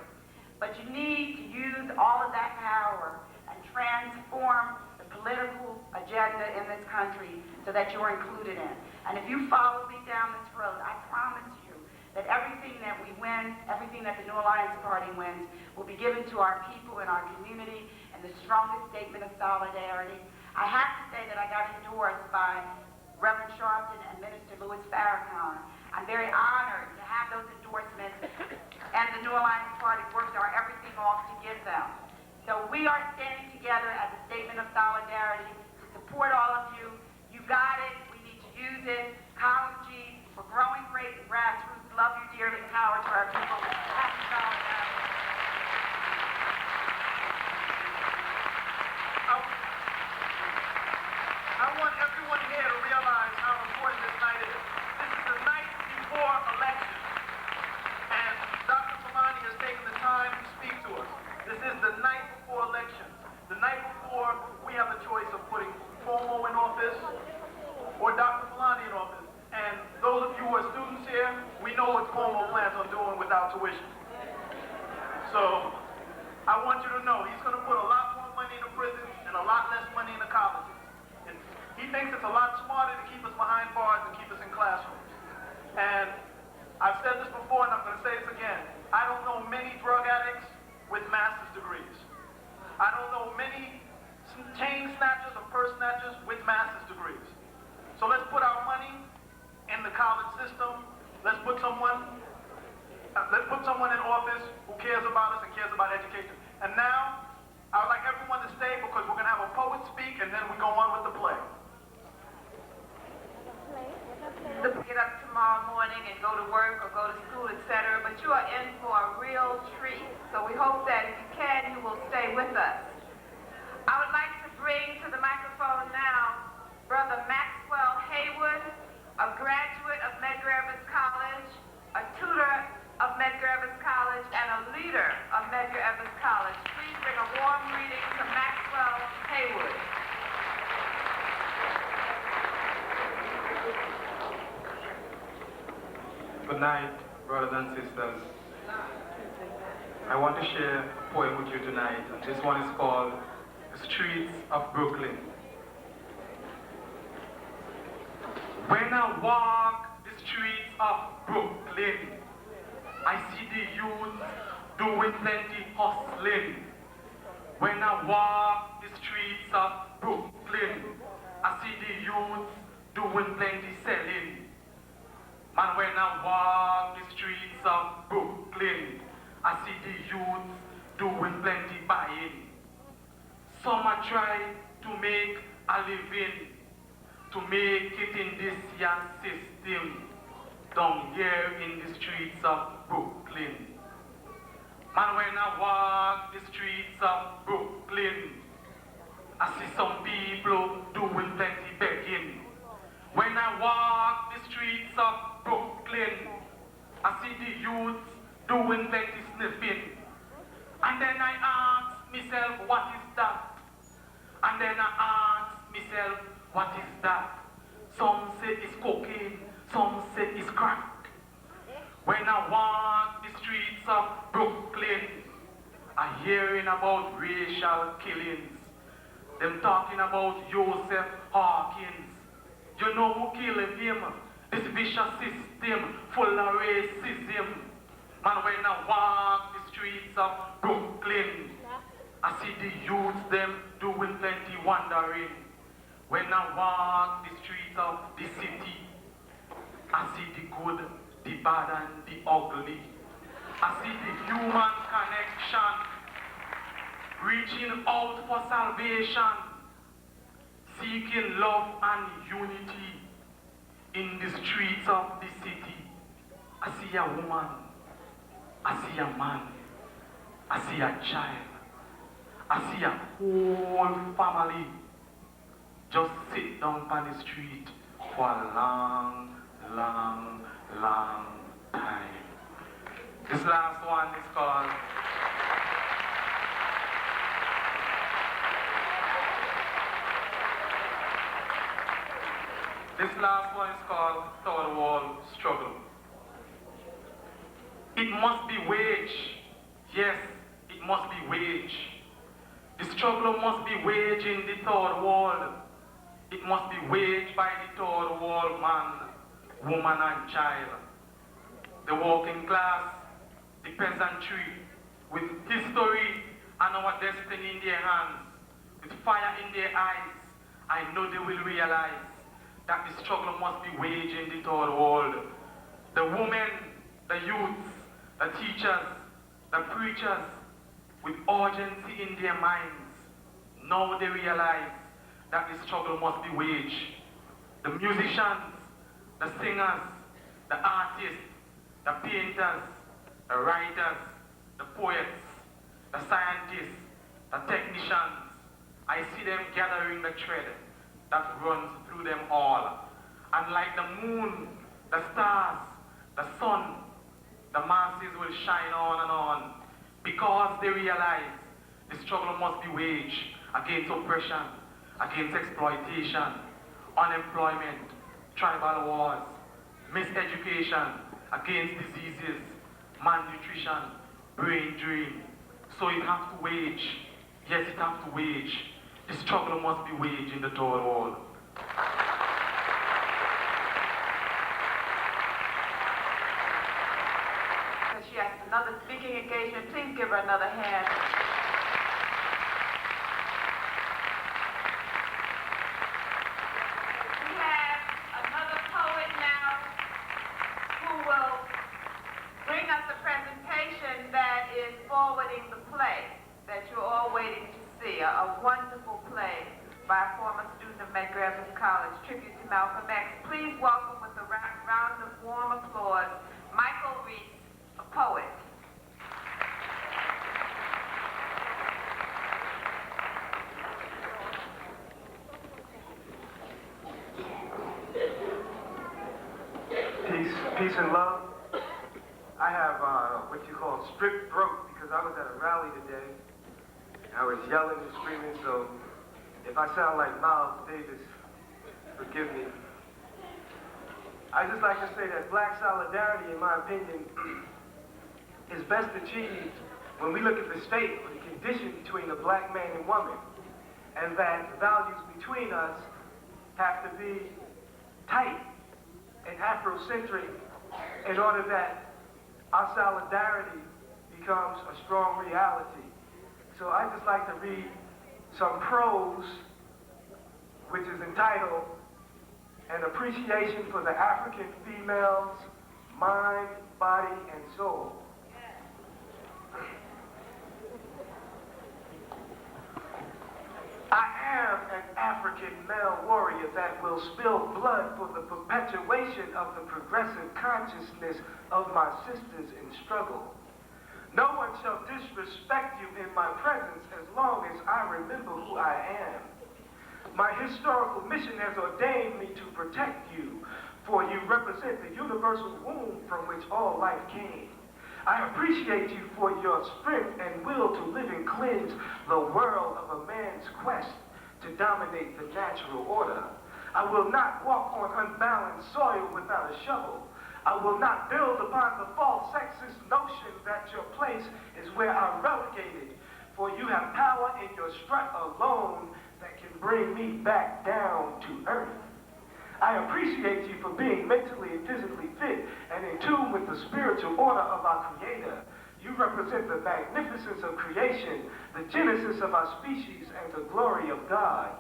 Speaker 7: But you need to use all of that power and transform the political agenda in this country so that you're included in. And if you follow me down this road, I promise you that everything that we win, everything that the New Alliance Party wins, will be given to our people in our community in the strongest statement of solidarity. I have to say that I got endorsed by Reverend Sharpton and Minister Louis Farrakhan. I'm very honored to have those endorsements, and the New Alliance Party worked our everything off to give them. So we are standing together as a statement of solidarity to support all of you. You got it. We need to use it. Column G, we're growing great and grassroots. Love you dearly. Power to our people. Happy solidarity.
Speaker 5: I want everyone here to realize how important this night is. This is the night
Speaker 8: without tuition. So I want you to know he's going to put a lot more money in the prisons and a lot less money in the colleges. And he thinks it's a lot smarter to keep us behind bars and keep us in classrooms. And I've said this before and I'm going to say this again. I don't know many drug addicts with master's degrees. I don't know many chain snatchers or purse snatchers with master's degrees. So let's put our money in the college system. Let's put someone in office who cares about us and cares about education. And now, I would like everyone to stay because we're going to have a poet speak and then we go on with the play.
Speaker 7: Get up tomorrow morning and go to work or go to school, etc. But you are in for a real treat. So we hope that if you can, you will stay with us. I would like to bring to the microphone now Brother Maxwell Heywood, a graduate of Medgar Evers College, a tutor of Medgar Evers College, and a leader of Medgar Evers College. Please bring a warm greeting to Maxwell Heywood.
Speaker 9: Good night, brothers and sisters. I want to share a poem with you tonight, and this one is called The Streets of Brooklyn. When I walk the streets of Brooklyn, I see the youth doing plenty hustling. When I walk the streets of Brooklyn, I see the youth doing plenty selling. And when I walk the streets of Brooklyn, I see the youth doing plenty buying. Some are trying to make a living, to make it in this young system, down here in the streets of Brooklyn. And when I walk the streets of Brooklyn, I see some people doing plenty begging. When I walk the streets of Brooklyn, I see the youth doing plenty sniffing. And then I ask myself, what is that? And then I ask myself, what is that? Some say it's cocaine, some say it's crack. When I walk the streets of Brooklyn, I'm hearing about racial killings. Them talking about Joseph Hawkins. You know who killed him? This vicious system full of racism. Man, when I walk the streets of Brooklyn, I see the youths them doing plenty wandering. When I walk the streets of the city, I see the good, the bad, and the ugly. I see the human connection, reaching out for salvation, seeking love and unity in the streets of the city. I see a woman, I see a man, I see a child, I see a whole family just sit down on the street for a long, long, long time. This last one is called Third World Struggle. It must be waged. Yes, it must be waged. The struggle must be waged in the third world. It must be waged by the third world man, woman and child. The working class, the peasantry, with history and our destiny in their hands, with fire in their eyes, I know they will realize that the struggle must be waged in the third world. The women, the youths, the teachers, the preachers, with urgency in their minds, now they realize that the struggle must be waged. The musicians, the singers, the artists, the painters, the writers, the poets, the scientists, the technicians, I see them gathering the thread that runs through them all. And like the moon, the stars, the sun, the masses will shine on and on because they realize the struggle must be waged against oppression, against exploitation, unemployment, tribal wars, miseducation, against diseases, malnutrition, brain drain. So it have to wage. Yes, it have to wage. The struggle must be waged in the tall hall.
Speaker 7: She has another speaking engagement. Please give her another hand. We have another poet now who will bring us a presentation that is forwarding the play that you're all waiting to see, a wonderful play by a former student of Medgar Evers College, tribute to Malcolm X. Please welcome with a round of warm applause, Michael Reese, a poet.
Speaker 10: Peace and love. I have what you call stripped throat because I was at a rally today. I was yelling and screaming, so if I sound like Miles Davis, forgive me. I just like to say that black solidarity, in my opinion, is best achieved when we look at the state or the condition between a black man and woman, and that the values between us have to be tight and Afrocentric in order that our solidarity becomes a strong reality. So I just like to read some prose, which is entitled An Appreciation for the African Female's Mind, Body, and Soul. I am an African male warrior that will spill blood for the perpetuation of the progressive consciousness of my sisters in struggle. No one shall disrespect you in my presence as long as I remember who I am. My historical mission has ordained me to protect you, for you represent the universal womb from which all life came. I appreciate you for your strength and will to live and cleanse the world of a man's quest to dominate the natural order. I will not walk on unbalanced soil without a shovel. I will not build upon the false sexist notion that your place is where I'm relegated, for you have power in your strut alone that can bring me back down to earth. I appreciate you for being mentally and physically fit and in tune with the spiritual order of our Creator. You represent the magnificence of creation, the genesis of our species, and the glory of God.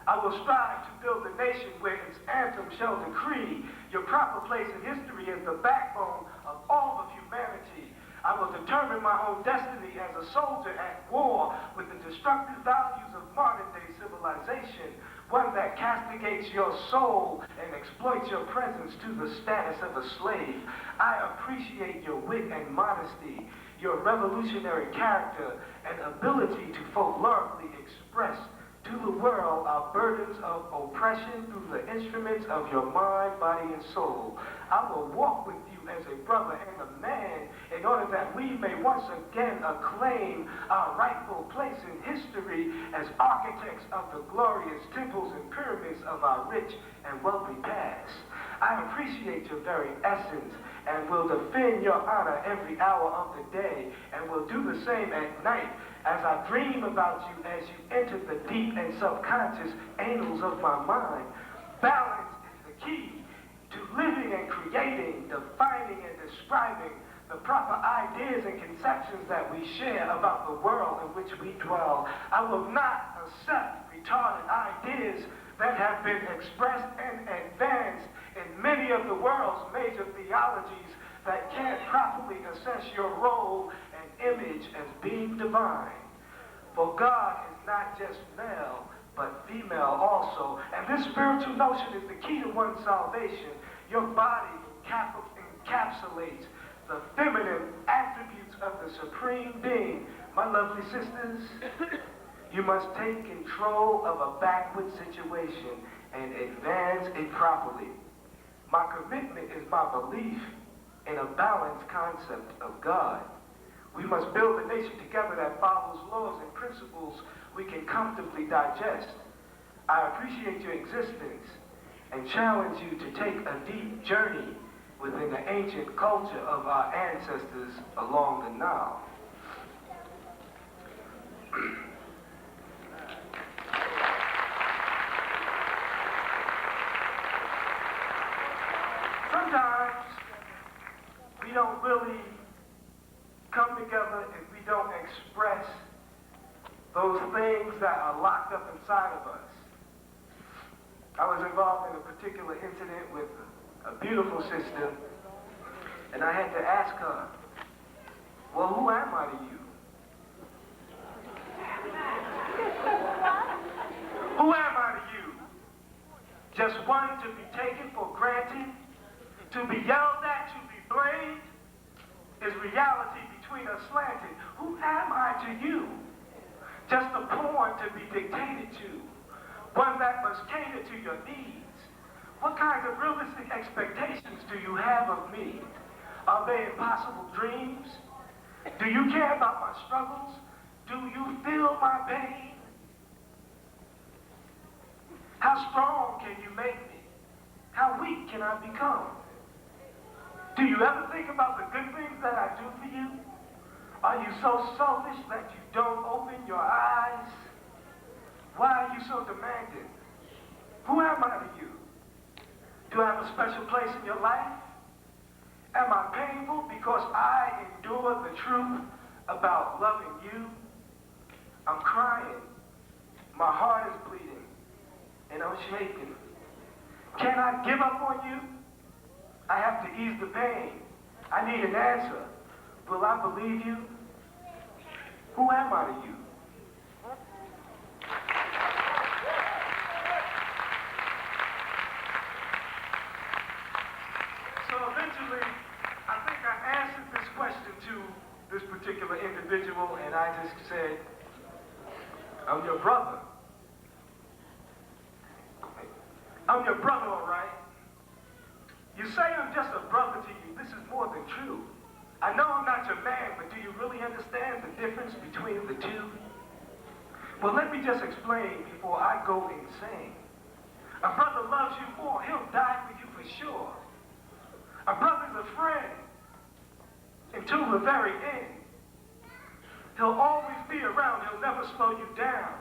Speaker 10: I will strive to build a nation where its anthem shall decree your proper place in history as the backbone of all of humanity. I will determine my own destiny as a soldier at war with the destructive values of modern-day civilization, one that castigates your soul and exploits your presence to the status of a slave. I appreciate your wit and modesty, your revolutionary character, and ability to folklorically express to the world our burdens of oppression through the instruments of your mind, body, and soul. I will walk with you as a brother and a man in order that we may once again acclaim our rightful place in history as architects of the glorious temples and pyramids of our rich and wealthy past. I appreciate your very essence and will defend your honor every hour of the day and will do the same at night as I dream about you as you enter the deep and subconscious annals of my mind. Balance is the key to living and creating, defining and describing the proper ideas and conceptions that we share about the world in which we dwell. I will not accept retarded ideas that have been expressed and advanced in many of the world's major theologies that can't properly assess your role and image as being divine. For God is not just male, but female also. And this spiritual notion is the key to one's salvation. Your body encapsulates the feminine attributes of the Supreme Being. My lovely sisters, you must take control of a backward situation and advance it properly. My commitment is my belief in a balanced concept of God. We must build a nation together that follows laws and principles we can comfortably digest. I appreciate your existence and challenge you to take a deep journey within the ancient culture of our ancestors along the Nile. Sometimes we don't really come together if we don't express those things that are locked up inside of us. I was involved in a particular incident with a beautiful sister, and I had to ask her, well, who am I to you? Who am I to you? Just one to be taken for granted, to be yelled at, to be blamed? Is reality between us slanted? Who am I to you? Just a pawn to be dictated to, one that must cater to your needs. What kinds of realistic expectations do you have of me? Are they impossible dreams? Do you care about my struggles? Do you feel my pain? How strong can you make me? How weak can I become? Do you ever think about the good things that I do for you? Are you so selfish that you don't open your eyes? Why are you so demanding? Who am I to you? Do I have a special place in your life? Am I painful because I endure the truth about loving you? I'm crying. My heart is bleeding. And I'm shaking. Can I give up on you? I have to ease the pain. I need an answer. Will I believe you? Who am I to you? So eventually, I think I answered this question to this particular individual, and I just said, I'm your brother. I'm your brother, all right? You say I'm just a brother to you. This is more than true. I know I'm not your man, but do you really understand the difference between the two? Well, let me just explain before I go insane. A brother loves you more. He'll die for you for sure. A brother's a friend until the very end. He'll always be around. He'll never slow you down.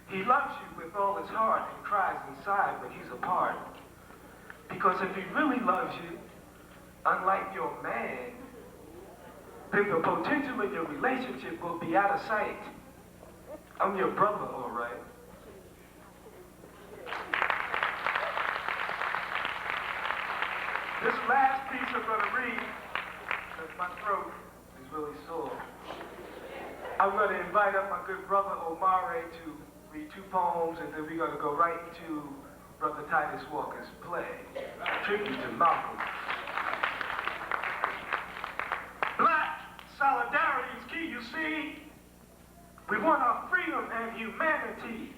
Speaker 10: He loves you with all his heart and cries inside when he's apart. Because if he really loves you, unlike your man, then the potential in your relationship will be out of sight. I'm your brother, all right. This last piece I'm going to read, because my throat is really sore. I'm going to invite up my good brother Omare to read 2 poems, and then we're going to go right into Brother Titus Walker's play, Tribute to Malcolm. Black solidarity is key, you see. We want our freedom and humanity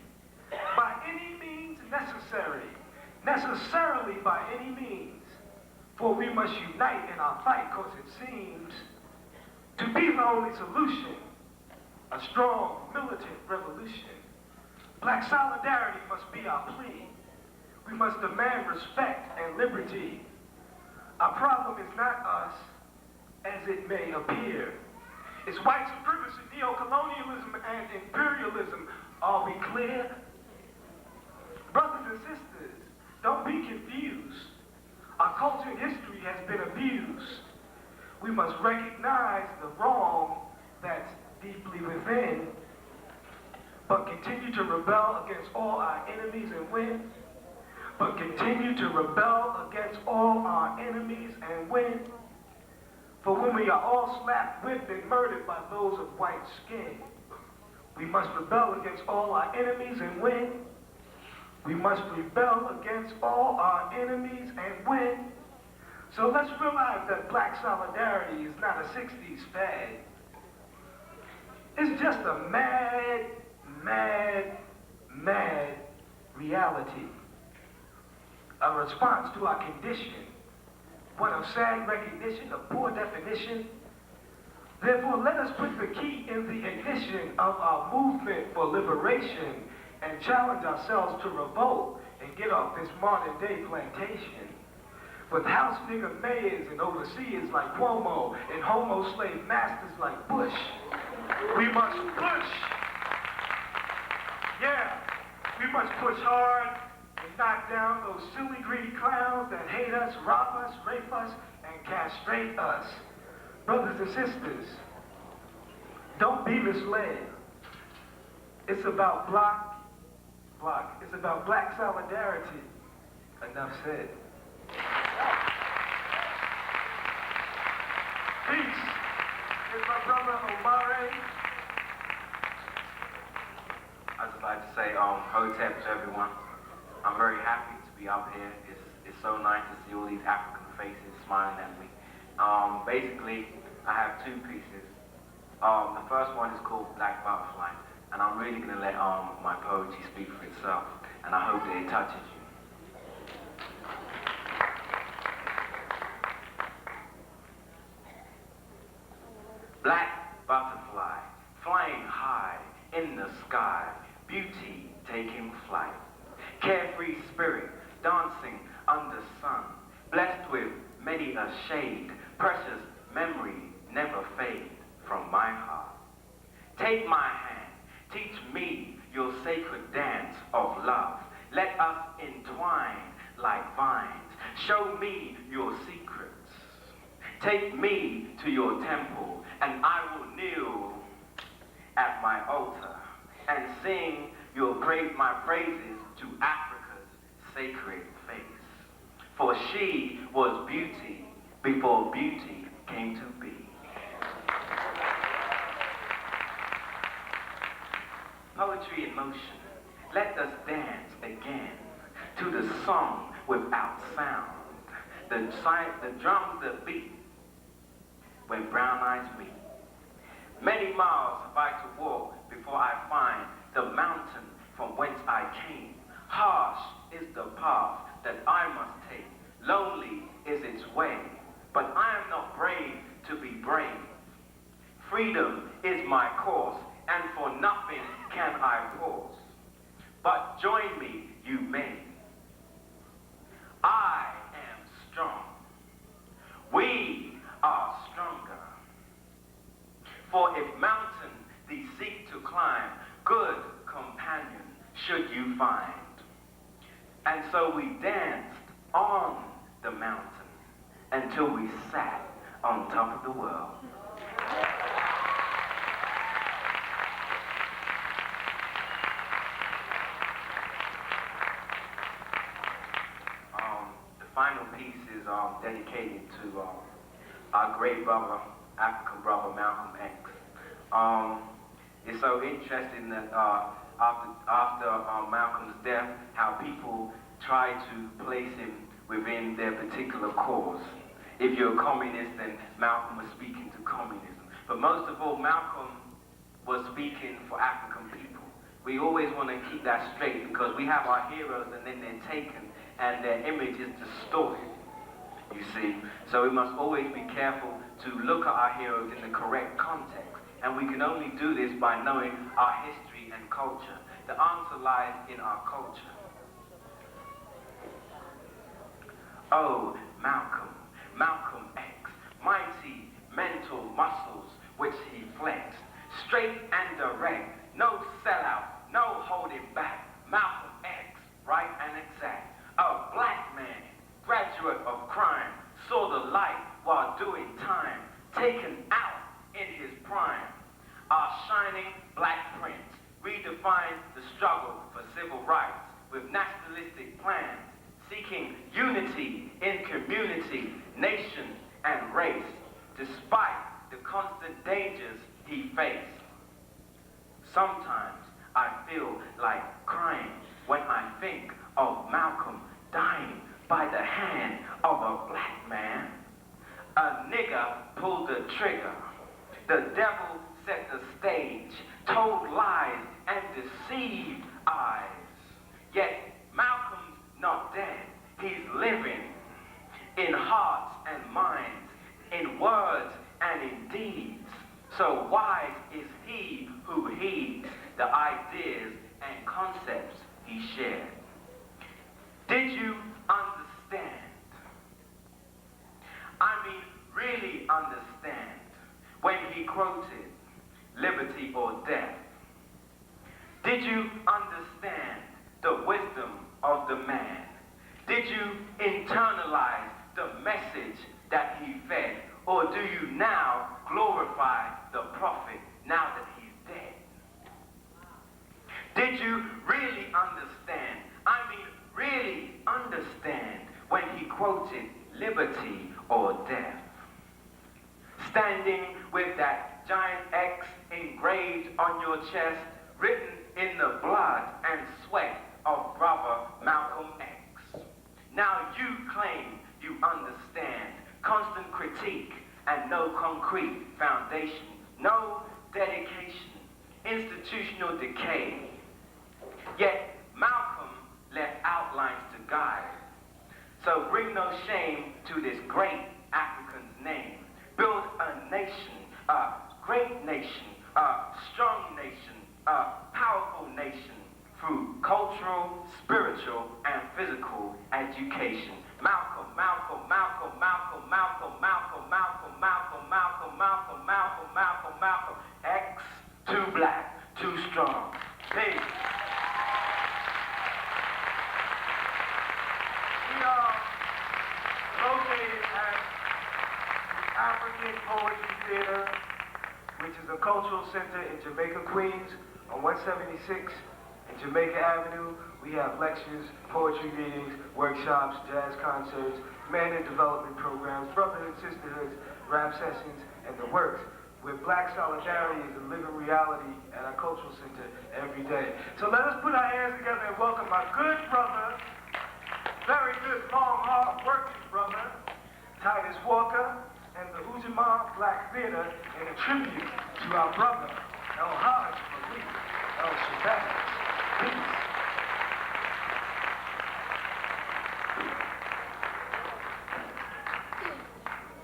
Speaker 10: by any means necessarily by any means. For we must unite in our fight, because it seems to be the only solution, a strong militant revolution. Black solidarity must be our plea. We must demand respect and liberty. Our problem is not us, as it may appear. It's white supremacy, neo-colonialism, and imperialism. Are we clear? Brothers and sisters, don't be confused. Our culture and history has been abused. We must recognize the wrong that's deeply within, but continue to rebel against all our enemies and win. But continue to rebel against all our enemies and win. For when we are all slapped, whipped, and murdered by those of white skin, we must rebel against all our enemies and win. We must rebel against all our enemies and win. So let's realize that black solidarity is not a 60s fad. It's just a mad, mad, mad reality. A response to our condition, one of sad recognition, of poor definition. Therefore, let us put the key in the ignition of our movement for liberation and challenge ourselves to revolt and get off this modern day plantation. with house nigger mayors and overseers like Cuomo and homo slave masters like Bush. We must push. Yeah, we must push hard and knock down those silly greedy clowns that hate us, rob us, rape us, and castrate us. Brothers and sisters, don't be misled. It's about it's about black solidarity. Enough said. Peace. Here's my brother Omari.
Speaker 11: I'd just like to say Hotep to everyone. I'm very happy to be up here. It's so nice to see all these African faces smiling at me. Basically, I have two pieces. The first one is called Black Butterfly, and I'm really going to let my poetry speak for itself, and I hope that it touches you. Black butterfly, flying high in the sky, beauty taking flight. Carefree spirit, dancing under sun, blessed with many a shade, precious memory never fade from my heart. Take my hand, teach me your sacred dance of love. Let us entwine like vines, show me your secrets. Take me to your temple, and I will kneel at my altar and sing my praises to Africa's sacred face. For she was beauty before beauty came to be. Poetry in motion, let us dance again to the song without sound, the drums that beat when brown eyes meet. Many miles have I to walk before I find the mountain from whence I came. Harsh is the path that I must take. Lonely is its way, but I am not brave to be brave. Freedom is my course, and for nothing can I pause. But join me, you may. I am strong. We are stronger. For if mountain thee seek to climb, good companion should you find. And so we danced on the mountain until we sat on top of the world. The final piece is dedicated to our great brother, African brother Malcolm X. It's so interesting that after Malcolm's death, how people try to place him within their particular cause. If you're a communist, then Malcolm was speaking to communism. But most of all, Malcolm was speaking for African people. We always want to keep that straight because we have our heroes and then they're taken and their image is distorted, you see. So we must always be careful to look at our heroes in the correct context. And we can only do this by knowing our history and culture. The answer lies in our culture. Oh, Malcolm, Malcolm X, mighty mental muscles which he flexed, straight and direct, no sellout, no holding back. Malcolm X, right and exact, a black man, graduate of crime, saw the light while doing time, taken out in his prime. Our shining black prince redefined the struggle for civil rights with nationalistic plans, seeking unity in community, nation, and race, despite the constant dangers he faced. Sometimes I feel like crying when I think of Malcolm dying by the hand of a black man. A nigger pulled the trigger. The devil set the stage, told lies and deceived eyes. Yet Malcolm's not dead, he's living in hearts and minds, in words and in deeds. So wise is he who heeds the ideas and concepts he shared. Did you understand quoted liberty or death? Did you understand the wisdom of the man? Did you internalize the message that he fed? Or do you now glorify the prophet now that he's dead? Did you really understand, really understand when he quoted liberty or death? Standing with that giant X engraved on your chest, written in the blood and sweat of brother Malcolm X. Now you claim you understand constant critique and no concrete foundation, no dedication, institutional decay. Yet Malcolm left outlines to guide. So bring no shame to this great African's name. Build a nation, a great nation, a strong nation, a powerful nation through cultural, spiritual, and physical education. Malcolm, Malcolm, Malcolm, Malcolm, Malcolm, Malcolm, Malcolm, Malcolm, Malcolm, Malcolm, Malcolm, Malcolm, Malcolm, X, too black, too strong. Peace.
Speaker 10: We are located at the African Poetry Theater, which is a cultural center in Jamaica, Queens, on 176 in Jamaica Avenue. We have lectures, poetry readings, workshops, jazz concerts, man and development programs, brotherhood, sisterhoods, rap sessions, and the works, where black solidarity is a living reality at our cultural center every day. So let us put our hands together and welcome my good brother, very good, long, hard working brother, Titus Walker, and the Ujamaa Black Theater in a tribute to our brother, El Hajj Malik El Shabazz. Peace.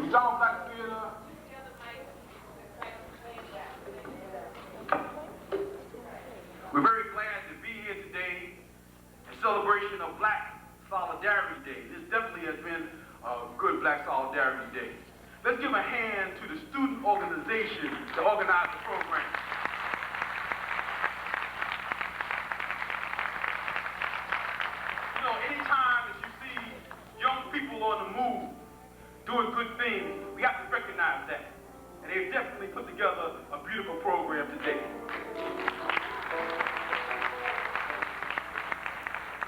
Speaker 8: Ujamaa Black Theater.
Speaker 5: We're very glad to be here today in celebration of Black Solidarity Day. This definitely has been a good Black Solidarity Day. Let's give a hand to the student organization that organized the program. You know, anytime that you see young people on the move doing good things, we have to recognize that. And they've definitely put together a beautiful program today.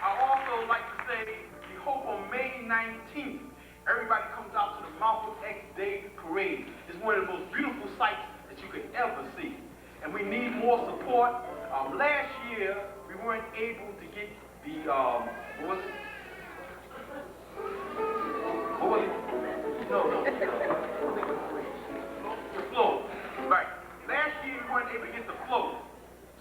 Speaker 5: I also like to say, we hope on May 19th, everybody comes out to the Malcolm X Day Parade. It's one of the most beautiful sights that you could ever see. And we need more support. Last year, we weren't able to get the, what was it? What was it? No. The float. Right. Last year, we weren't able to get the float.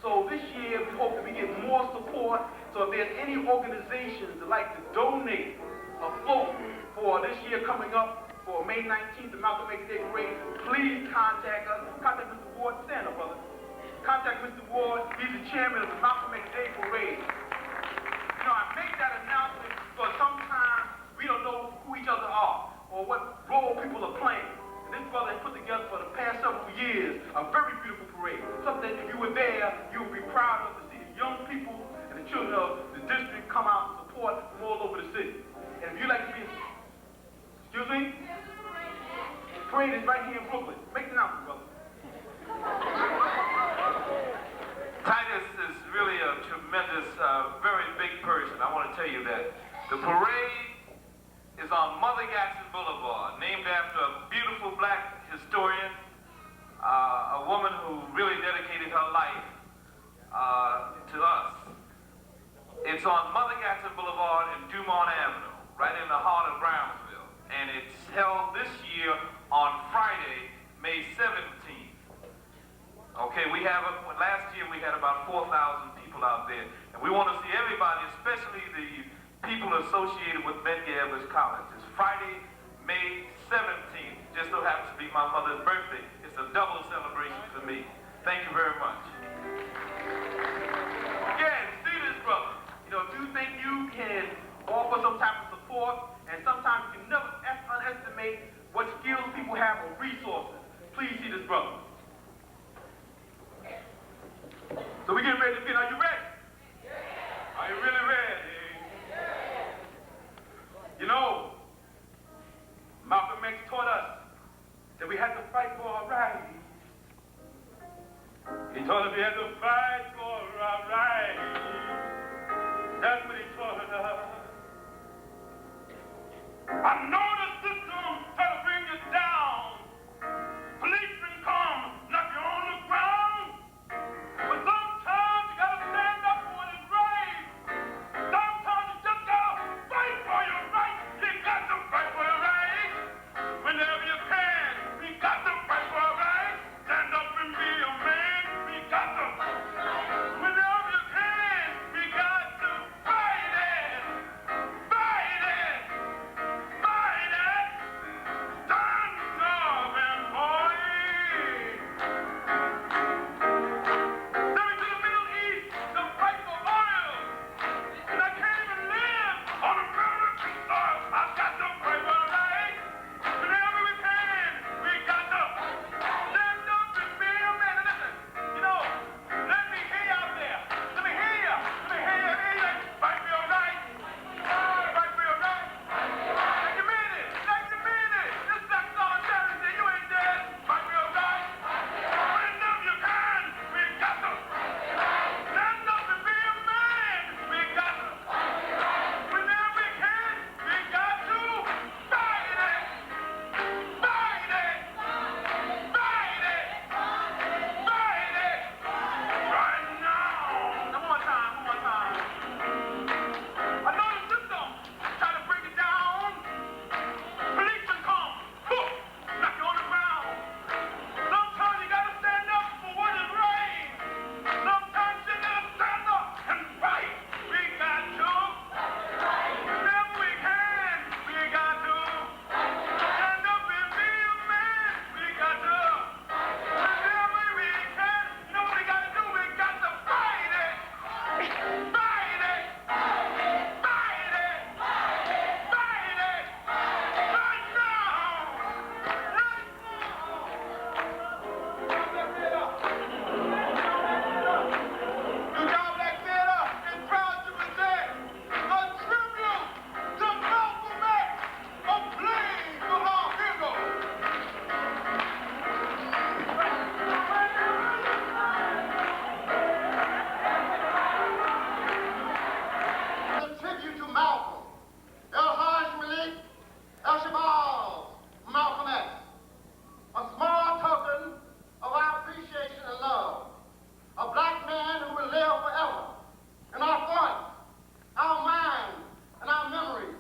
Speaker 5: So this year, we hope that we get more support. So if there's any organizations that like to donate a float for this year coming up for May 19th, the Malcolm X Day Parade, please contact us. Contact Mr. Ward. Stand up, brother. Contact Mr. Ward. He's the chairman of the Malcolm X Day Parade. You know, I make that announcement because sometimes we don't know who each other are or what role people are playing. And this brother has put together for the past several years a very beautiful parade. Something that if you were there, you would be proud of to see the young people and the children of the district come out and support from all over the city. And if you like to be, excuse me? The parade is right here in Brooklyn. Make the announcement, brother. Titus is really a tremendous, very big person. I want to tell you that. The parade is on Mother Jackson Boulevard, named after a beautiful black historian, a woman who really dedicated her life to us. It's on Mother Jackson Boulevard and Dumont Avenue, right in the heart of Brownsville. And it's held this year on Friday, May 17th. Okay, last year we had about 4,000 people out there. And we want to see everybody, especially the people associated with Medgar Evers College. It's Friday, May 17th. Just so happens to be my mother's birthday. It's a double celebration for me. Thank you very much. Again, see this brother. You know, if you think you can offer some type of support, and sometimes you can never underestimate what skills people have or resources, please see this brother. fight for our rights. He told us we had to fight for our rights. That's what he told us. I know the system try to bring you down. Policemen come, knock you on the ground. But sometimes you gotta stand up for what is right. Sometimes you just gotta fight for your rights. You got to fight for your rights. Whenever you can, we got to fight for our rights. Stand up and be a man. We got to. Whenever you can, we got to fight it. Fight it. Fight it. Stand up and boy. Let me to the Middle East to fight for oil. And I can't even live on American soil. I got to fight for our rights. Whenever we can, we got to stand up and be a man. And listen, you know, let me hear you out there. Let me hear you. Let me hear you. Fight for your rights. Fight for your rights. Like you mean it. Like you mean it. This is like solidarity. You ain't dead. Fight for your rights. Whenever you can, we got to stand up and be a man. We got to. Whenever we can, we got to fight it. Fight it. Fight it. Fight it. Right now. One more time. One more time. I know the system try to bring it down. Policemen come, boom, knock you on the ground. Sometimes you gotta stand up for what is right. Sometimes you gotta stand up and fight. We got to. Whenever we can, we got to. Stand up and be a man. We got to. Whenever we can, you know what we gotta do? We got to fight it. Fight it. Fight it. Fight it. Right now. Right New York Black Theater is proud to present a tribute to Malcolm X, a plea for our hero.
Speaker 1: A tribute to Malcolm, El-Haj Malik, El-Shabazz, Malcolm X. A small token of our appreciation and love. A black man who will live forever in our thoughts, our minds, and our memories.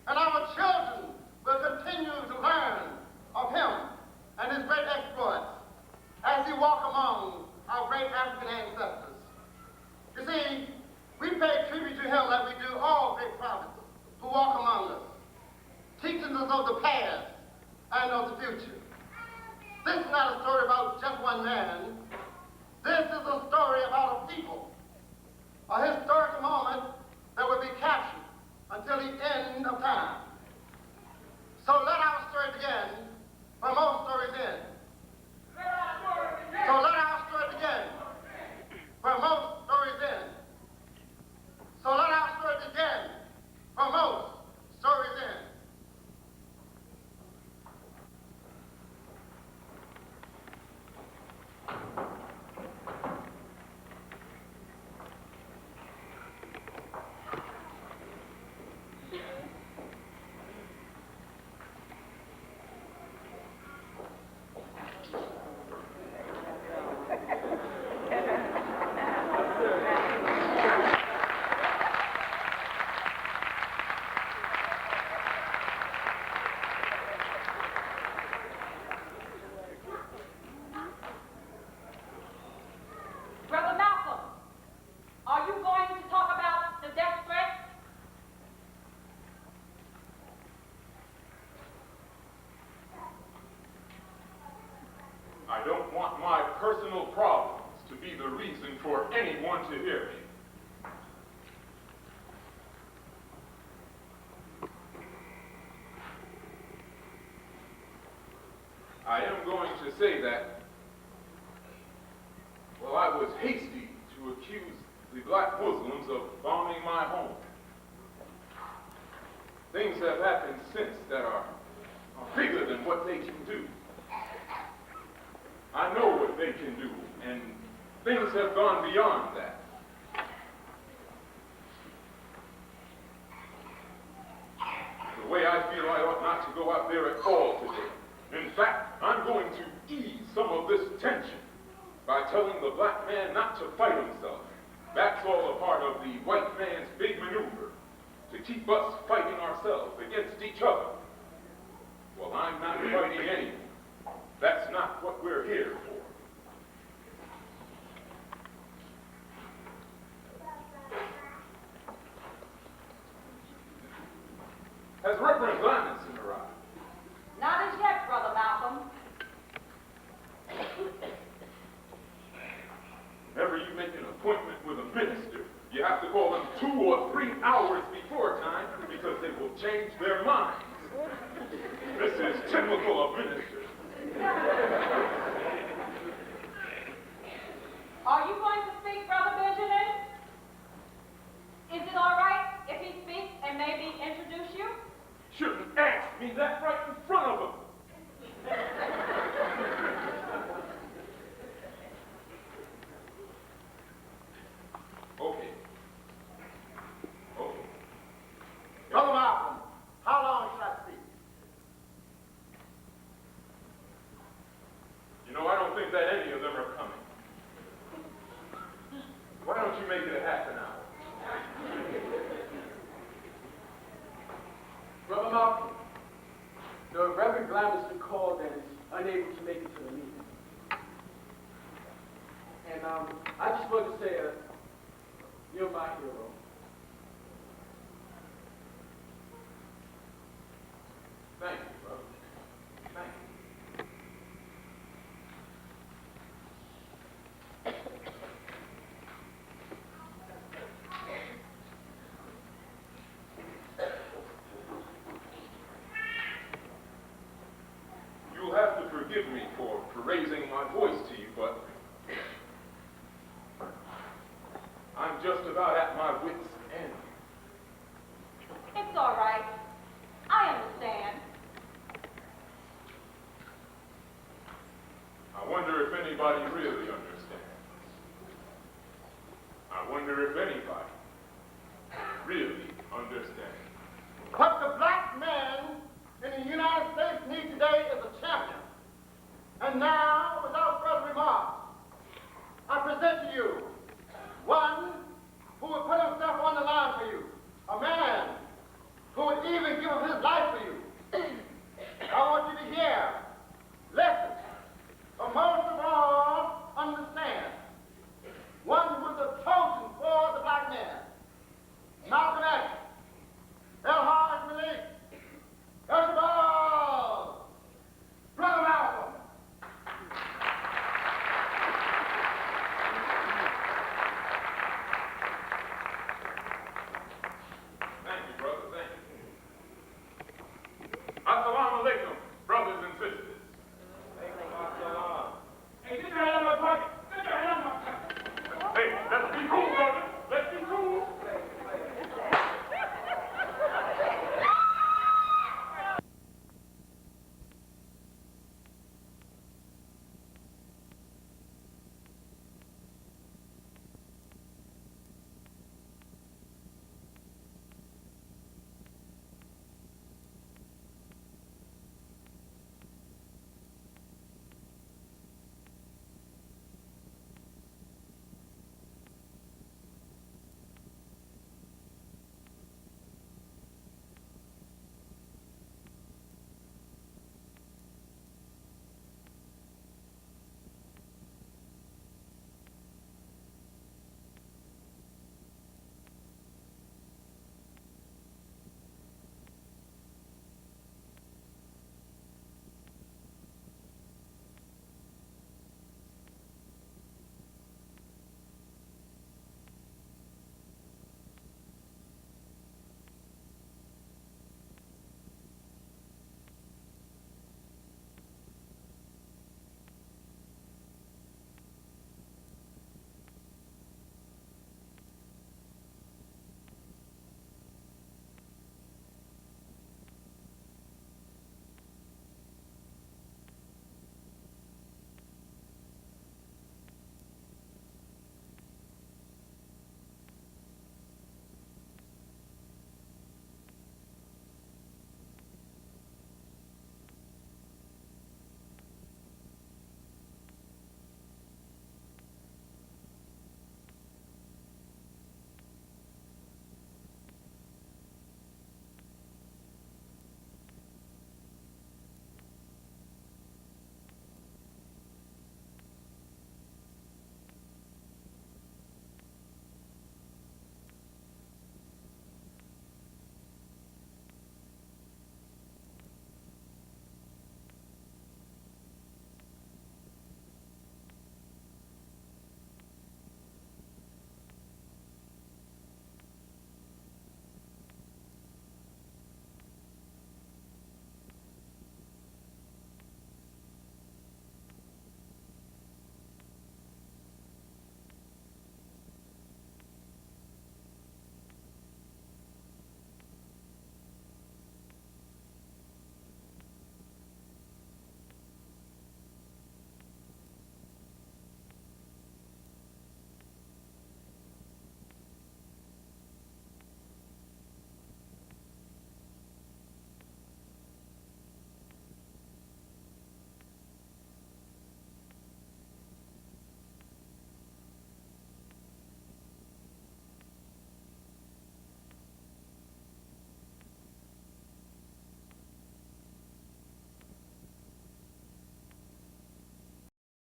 Speaker 1: And our children will continue to learn of him and his great exploits as he walked among our great African ancestors. You see, we pay tribute to him like we do all great prophets who walk among us, teaching us of the past and of the future. This is not a story about just one man. This is a story about a people, a historic moment that will be captured until the end of time. So let our story begin where most stories end. So let our story begin where most stories end. So let our story begin where most stories end.
Speaker 12: Brother Malcolm, are you going to talk about the death threat?
Speaker 13: I don't want my personal problems to be the reason for anyone to hear me. I am going to say that, well, I was hasty to accuse the black Muslims of bombing my home. Things have happened since that are bigger than what they can do. things have gone beyond that. The way I feel I ought not to go out there at all today. In fact, I'm going to ease some of this tension by telling the black man not to fight himself. That's all a part of the white man's big maneuver, to keep us fighting ourselves against each other. Well, I'm not fighting anyone. That's not what we're here for. Has Reverend Glanison arrived?
Speaker 12: Not as yet, Brother Malcolm.
Speaker 13: Whenever you make an appointment with a minister, you have to call them 2 or 3 hours before time because they will change their minds. This is typical of ministers.
Speaker 12: Are you going to speak, Brother Benjamin? Is it all right if he speaks and maybe introduce you?
Speaker 13: Shouldn't ask me that right in front of him. Okay.
Speaker 4: Brother Malcolm, how long should I speak?
Speaker 13: You know, I don't think that any of them are coming. Why don't you make it a half an hour?
Speaker 10: Brother Malcolm, the Reverend Glamison called and is unable to make it to the meeting. And I just wanted to say, you're my hero.
Speaker 13: Thank you, brother. Thank you. You'll have to forgive me for raising my voice to you, but I'm just about at my wit's end.
Speaker 12: It's all right. I understand.
Speaker 13: I wonder if anybody really understands. I wonder if anybody really understands.
Speaker 4: What the black man in the United States needs today is a champion. And now, without further remarks, I present to you one who would put himself on the line for you, a man who would even give up his life for you. I want you to hear